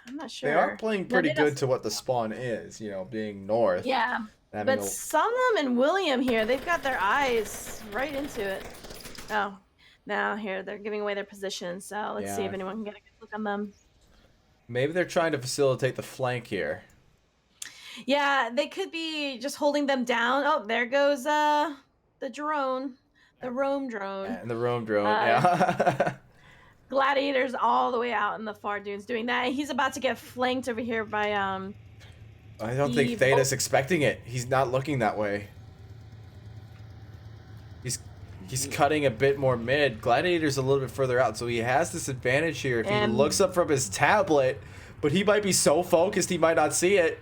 I'm not sure. They are playing pretty good to what the spawn is, you know, being north. Yeah, but Sunum and William here, they've got their eyes right into it. Oh, now here they're giving away their position, so let's see if anyone can get a good look on them. Maybe they're trying to facilitate the flank here. Yeah, they could be just holding them down. Oh, there goes the drone. The Rome drone. And the Rome drone, yeah. Gladiator's all the way out in the far dunes doing that. He's about to get flanked over here by I don't think Theta's expecting it. He's not looking that way. He's cutting a bit more mid. Gladiator's a little bit further out, so he has this advantage here. If he looks up from his tablet, but he might be so focused he might not see it.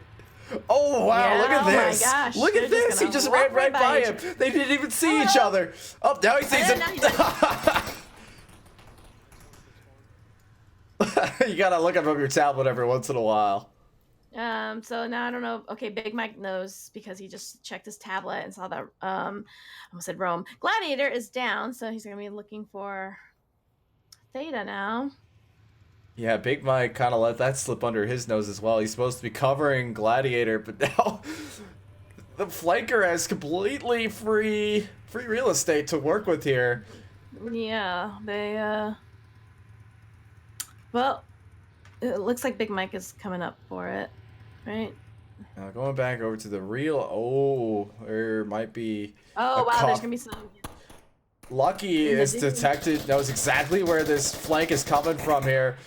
Oh wow, yeah, look at this. My gosh. Look at this. He just ran right by him. They didn't even see each other. Oh, now he sees him. You gotta look up from your tablet every once in a while. So now I don't know. Okay, Big Mike knows because he just checked his tablet and saw that I almost said Rome. Gladiator is down, so he's gonna be looking for Theta now. Yeah, Big Mike kind of let that slip under his nose as well. He's supposed to be covering Gladiator, but now the flanker has completely free real estate to work with here. Yeah, they well, it looks like Big Mike is coming up for it, right? Now going back over to the real. Oh, there might be. Oh wow, there's gonna be some. Lucky is detected, knows exactly where this flank is coming from here.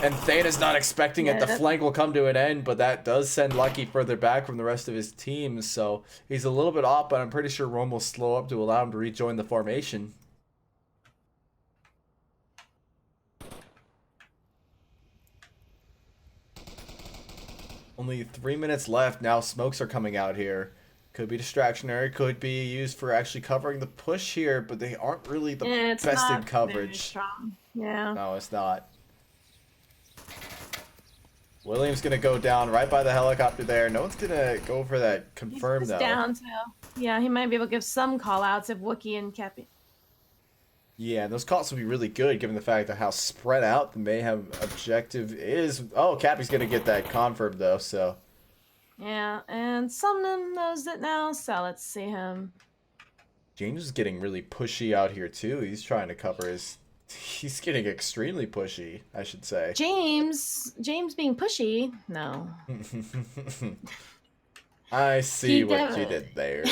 And Theta's not expecting it. The flank will come to an end, but that does send Lucky further back from the rest of his team. So he's a little bit off, but I'm pretty sure Rome will slow up to allow him to rejoin the formation. Only 3 minutes left. Now smokes are coming out here. Could be distractionary, could be used for actually covering the push here, but they aren't really the best in coverage. Yeah. No, it's not. William's gonna go down right by the helicopter there. No one's gonna go for that confirm though. Down too. Yeah, he might be able to give some call outs of Wookiee and Cappy. Yeah, and those calls will be really good given the fact of how spread out the Mayhem objective is. Oh, Cappy's gonna get that confirmed though, so. Yeah, and Sumnum knows it now, so let's see him. James is getting really pushy out here too. He's trying to cover his. He's getting extremely pushy, I should say. James being pushy? No. I see what you did there.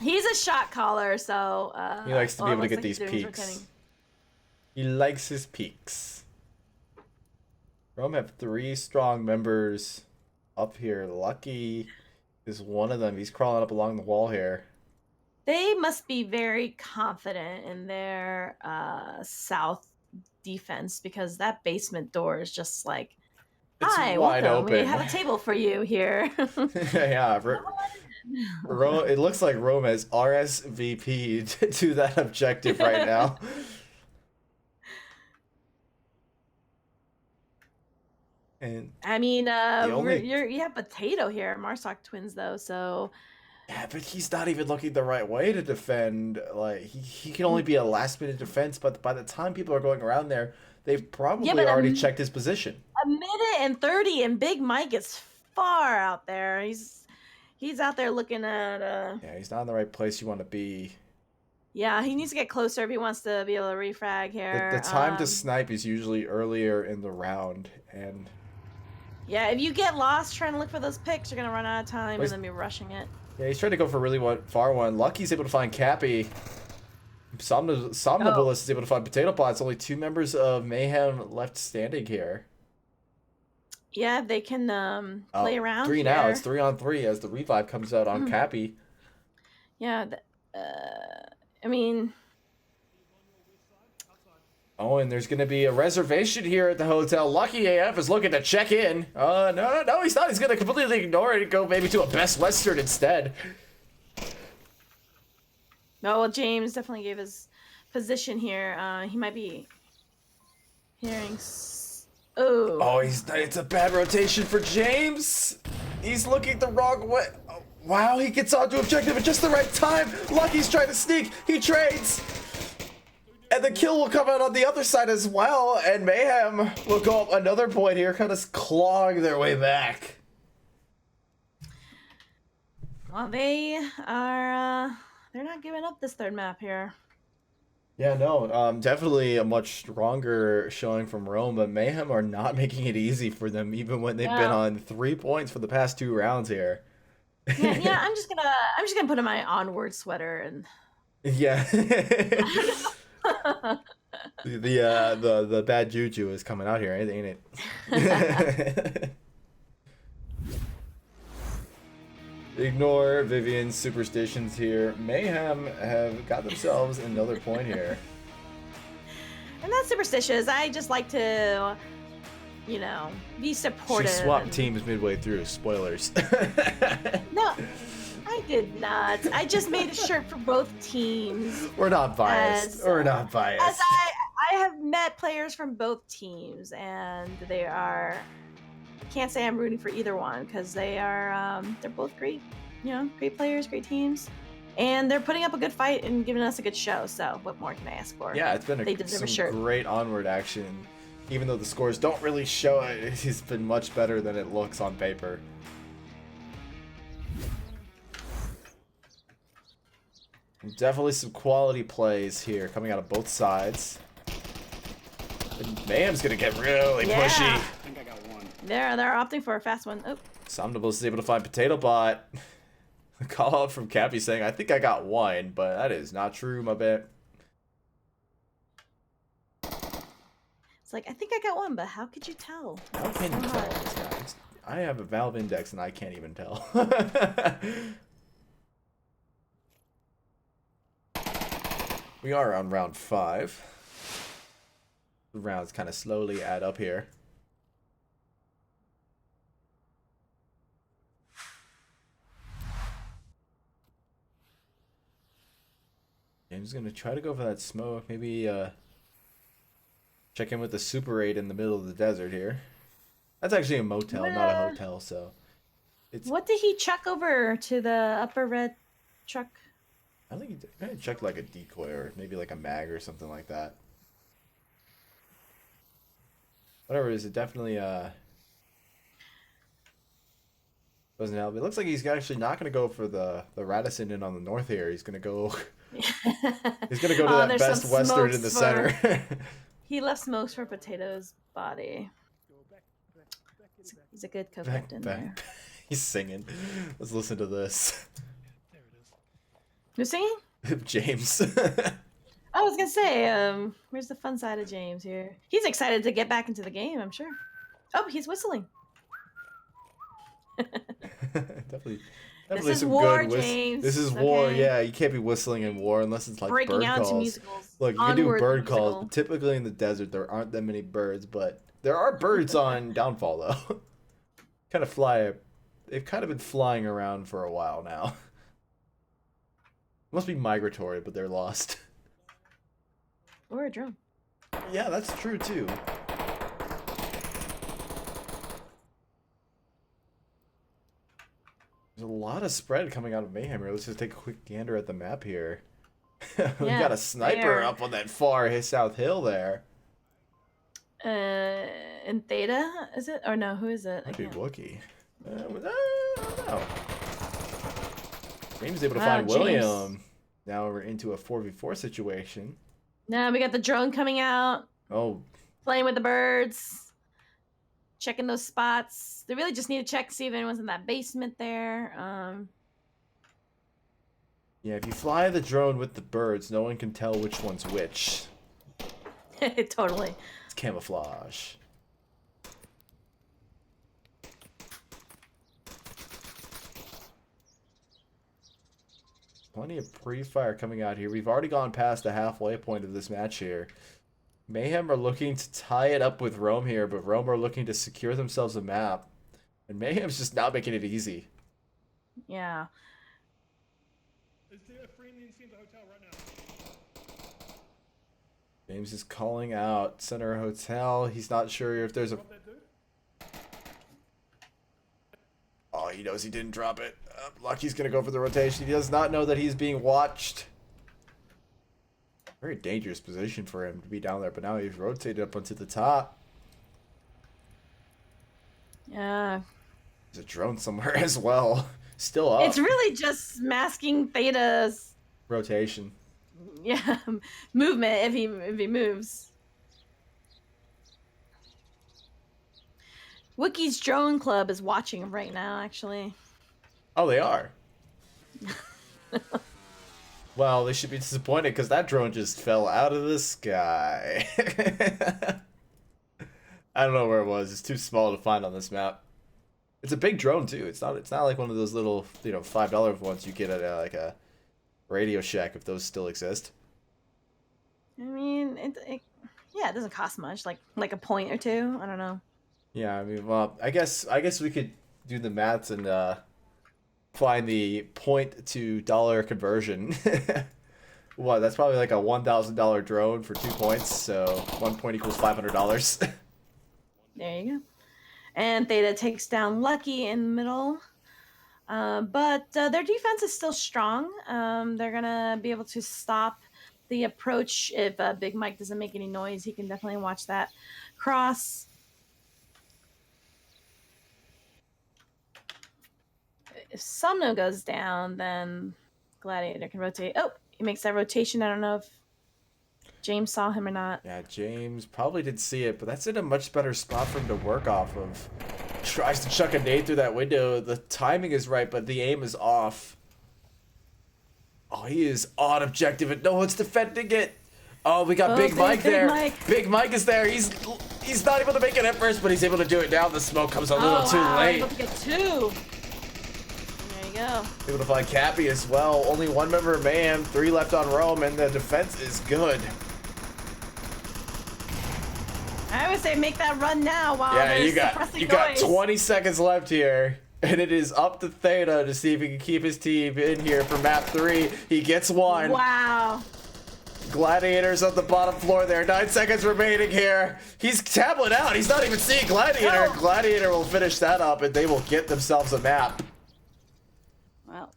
He's a shot caller, so... he likes to be able to get these peaks. He likes his peaks. Rome have 3 strong members up here. Lucky is one of them. He's crawling up along the wall here. They must be very confident in their south defense because that basement door is just like, hi, wide welcome. Open. We have a table for you here. Yeah, it looks like Rome has RSVP'd to that objective right now. And I mean, you have Potato here, Marsoc twins though, so. Yeah, but he's not even looking the right way to defend. Like he can only be a last minute defense, but by the time people are going around there, they've probably already checked his position. A minute and 30, and Big Mike is far out there. He's out there looking at. Yeah, he's not in the right place you want to be. Yeah, he needs to get closer if he wants to be able to refrag here. The time to snipe is usually earlier in the round, and yeah, if you get lost trying to look for those picks, you're gonna run out of time and then be rushing it. yeah, he's trying to go for a really far one. Lucky's able to find Cappy. Somnambulist is able to find Potato Pots. Only 2 members of Mayhem left standing here. Yeah, they can play around 3 here. now. It's 3 on 3 as the revive comes out on Cappy. Yeah, I mean... Oh, and there's going to be a reservation here at the hotel. Lucky AF is looking to check in. No, he's not. He's going to completely ignore it and go maybe to a Best Western instead. No, well, James definitely gave his position here. He might be hearing... Oh, it's a bad rotation for James. He's looking the wrong way. Oh, wow, he gets onto objective at just the right time. Lucky's trying to sneak. He trades. And the kill will come out on the other side as well. And Mayhem will go up another point here, kind of clawing their way back. Well, they are... they're not giving up this third map here. Yeah, no, definitely a much stronger showing from Rome, but Mayhem are not making it easy for them, even when they've been on 3 points for the past 2 rounds here. Yeah, I'm just gonna put on my Onward sweater and. Yeah. the bad juju is coming out here, ain't it? Ignore Vivian's superstitions here. Mayhem have got themselves another point here. I'm not superstitious. I just like to, you know, be supportive. She swapped teams midway through. Spoilers. No, I did not. I just made a shirt for both teams. We're not biased. We're not biased. As I have met players from both teams, and they are... Can't say I'm rooting for either one because they are they're both great, you know, great players, great teams, and they're putting up a good fight and giving us a good show. So what more can I ask for? Yeah, it's been some great Onward action. Even though the scores don't really show it, it's been much better than it looks on paper. Definitely some quality plays here coming out of both sides. And Mayhem's gonna get really pushy. They're opting for a fast one. Oh. Somnambulist is able to find Potato Bot. A call out from Cappy saying, I think I got 1, but that is not true, my bet. It's like, I think I got 1, but how could you tell? How can you tell this guy? I have a Valve Index and I can't even tell. We are on round 5. The rounds kind of slowly add up here. James is going to try to go for that smoke. Maybe check in with the Super 8 in the middle of the desert here. That's actually a motel, not a hotel, so... What did he chuck over to the upper red truck? I think he checked like a decoy or maybe like a mag or something like that. Whatever it is, it definitely doesn't help. It looks like he's actually not going to go for the Radisson in on the north here. He's going to go... He's going to go to that Best Western in the center. He left smokes for Potato's body. He's a good cook in there. He's singing. Let's listen to this. There it is. Who's singing? James. I was gonna say, where's the fun side of James here? He's excited to get back into the game, I'm sure. Oh, he's whistling. Definitely this is some war, good James. This is war, yeah. You can't be whistling in war unless it's like breaking bird out calls. To musicals. Look, you can do bird calls. But typically in the desert, there aren't that many birds, but there are birds on Downfall, though. Kind of fly. They've kind of been flying around for a while now. Must be migratory, but they're lost. Or a drone. Yeah, that's true too. There's a lot of spread coming out of Mayhem here. Let's just take a quick gander at the map here. We got a sniper up on that far south hill there. In Theta, is it? Or no, who is it? Might be Wookiee. I don't know. James is able to find William. Now we're into a 4v4 situation. Now we got the drone coming out, Oh, playing with the birds, checking those spots. They really just need to check to see if anyone's in that basement there. yeah, if you fly the drone with the birds, no one can tell which one's which. Totally. It's camouflage. Plenty of pre-fire coming out here. We've already gone past the halfway point of this match here. Mayhem are looking to tie it up with Rome here, but Rome are looking to secure themselves a map. And Mayhem's just not making it easy. Yeah. Is there a free Indian scene at the hotel right now? James is calling out Center Hotel. He's not sure if there's a... Drop that dude? Oh, he knows he didn't drop it. Lucky's gonna go for the rotation. He does not know that he's being watched. Very dangerous position for him to be down there, but now he's rotated up onto the top. Yeah. There's a drone somewhere as well. Still up. It's really just masking Theta's Rotation. movement if he moves. Wookiee's drone club is watching him right now, actually. Oh, they are. Well, they should be disappointed because that drone just fell out of the sky. I don't know where it was. It's too small to find on this map. It's a big drone too. It's not like one of those little, $5 ones you get at like a Radio Shack, if those still exist. I mean, yeah, it doesn't cost much, like a point or two. I don't know. Yeah, I mean, well, I guess we could do the maths and find the point to dollar conversion. What? That's probably like a $1,000 drone for 2 points. So 1 point equals $500. There you go. And Theta takes down Lucky in the middle. But their defense is still strong. They're going to be able to stop the approach. If Big Mike doesn't make any noise, he can definitely watch that cross. If Somno goes down, then Gladiator can rotate. Oh, he makes that rotation. I don't know if James saw him or not. Yeah, James probably did see it, but that's in a much better spot for him to work off of. Tries to chuck a nade through that window. The timing is right, but the aim is off. Oh, he is on objective, and no one's defending it. Oh, we got Big Mike there. Mike. Big Mike is there. He's not able to make it at first, but he's able to do it now. The smoke comes a little too late. Able to get two. There you go. Able to find Cappy as well. Only one member of Mayhem, 3 left on Rome, and the defense is good. I would say make that run now while Yeah, there's you got 20 seconds left here. And it is up to Theta to see if he can keep his team in here for map 3. He gets one. Wow. Gladiator's on the bottom floor there. 9 seconds remaining here. He's tabling out. He's not even seeing Gladiator. No. Gladiator will finish that up, and they will get themselves a map. Well,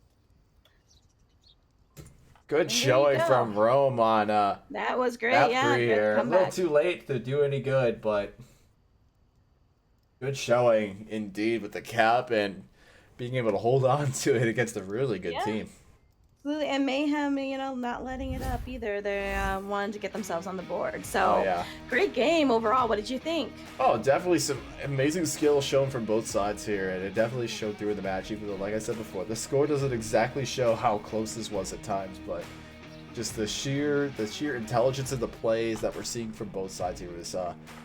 Good There you showing go. from Rome on that was great. map Yeah, 3 good here. A little comeback. too late to do any good, but good showing indeed with the cap and being able to hold on to it against a really good Yeah. team. Absolutely. And Mayhem, not letting it up either. They wanted to get themselves on the board. So Oh, yeah. great game overall. What did you think? Oh, definitely some amazing skill shown from both sides here, and it definitely showed through in the match, even though, like I said before, the score doesn't exactly show how close this was at times, but just the sheer intelligence of the plays that we're seeing from both sides here was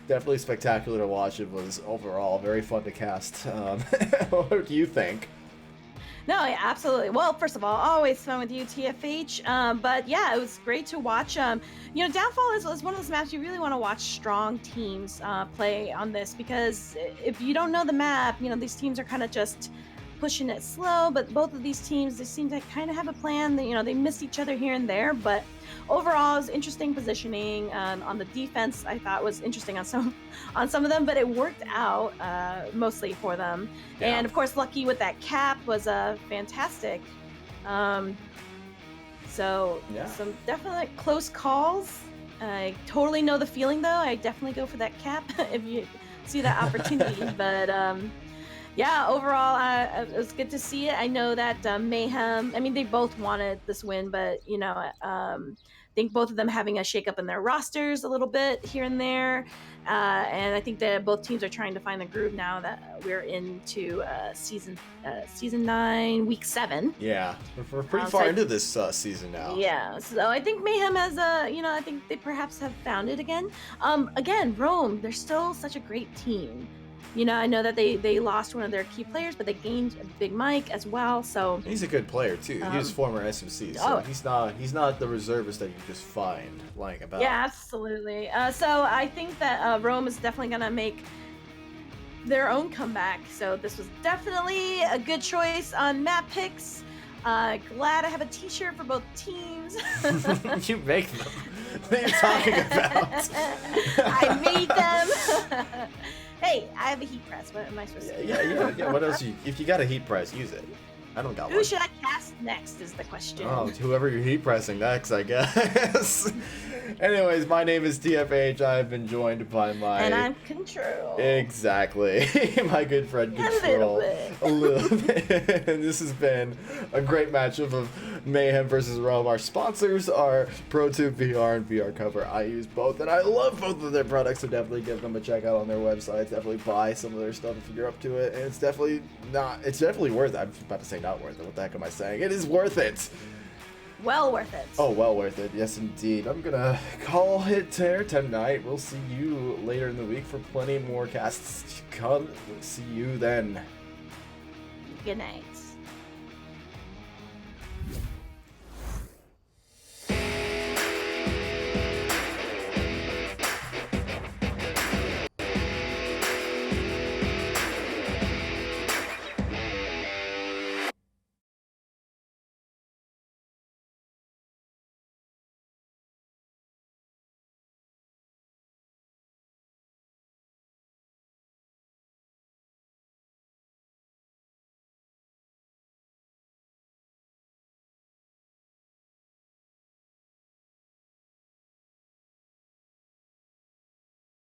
definitely spectacular to watch. It was overall very fun to cast. What do you think? No, yeah, absolutely. Well, first of all, always fun with you, TFH. But yeah, it was great to watch. Downfall is one of those maps you really want to watch strong teams play on this, because if you don't know the map, these teams are kind of just pushing it slow. But both of these teams, they seem to kind of have a plan. They missed each other here and there, but overall, it was interesting positioning on the defense. I thought was interesting on some of them, but it worked out mostly for them. Yeah. And of course, Lucky with that cap was fantastic. So Yeah. some definitely close calls. I totally know the feeling though. I definitely go for that cap if you see that opportunity. But Yeah, overall, it was good to see it. I know that Mayhem, I mean, they both wanted this win, but, you know, I think both of them having a shakeup in their rosters a little bit here and there. And I think that both teams are trying to find the groove now that we're into season 9, week 7. Yeah, we're pretty far into this season now. Yeah, so I think Mayhem has I think they perhaps have found it again. Again, Rome, they're still such a great team. You know, I know that they lost one of their key players, but they gained Big Mike as well. So he's a good player too. He was former SMC, so he's not the reservist that you just find lying about. Yeah, absolutely. So I think that Rome is definitely gonna make their own comeback. So this was definitely a good choice on map picks. Glad I have a T-shirt for both teams. You make them. What are you talking about? I made them. Hey, I have a heat press. What am I supposed to do? Yeah. What else? If you got a heat press, use it. I don't got one. Who should I cast next is the question. Oh, whoever you're heat pressing next, I guess. Anyways, my name is TFH. I've been joined by my... And I'm Control. Exactly. My good friend Control. A little bit. And this has been a great matchup of Mayhem versus Rome. Our sponsors are ProTube VR and VR Cover. I use both, and I love both of their products, so definitely give them a check out on their websites. Definitely buy some of their stuff if you're up to it. And it's definitely worth it. I'm about to say not worth it. What the heck am I saying? It is worth it. Well worth it. Oh, well worth it. Yes, indeed. I'm gonna call it there tonight. We'll see you later in the week for plenty more casts to come. See you then. Good night.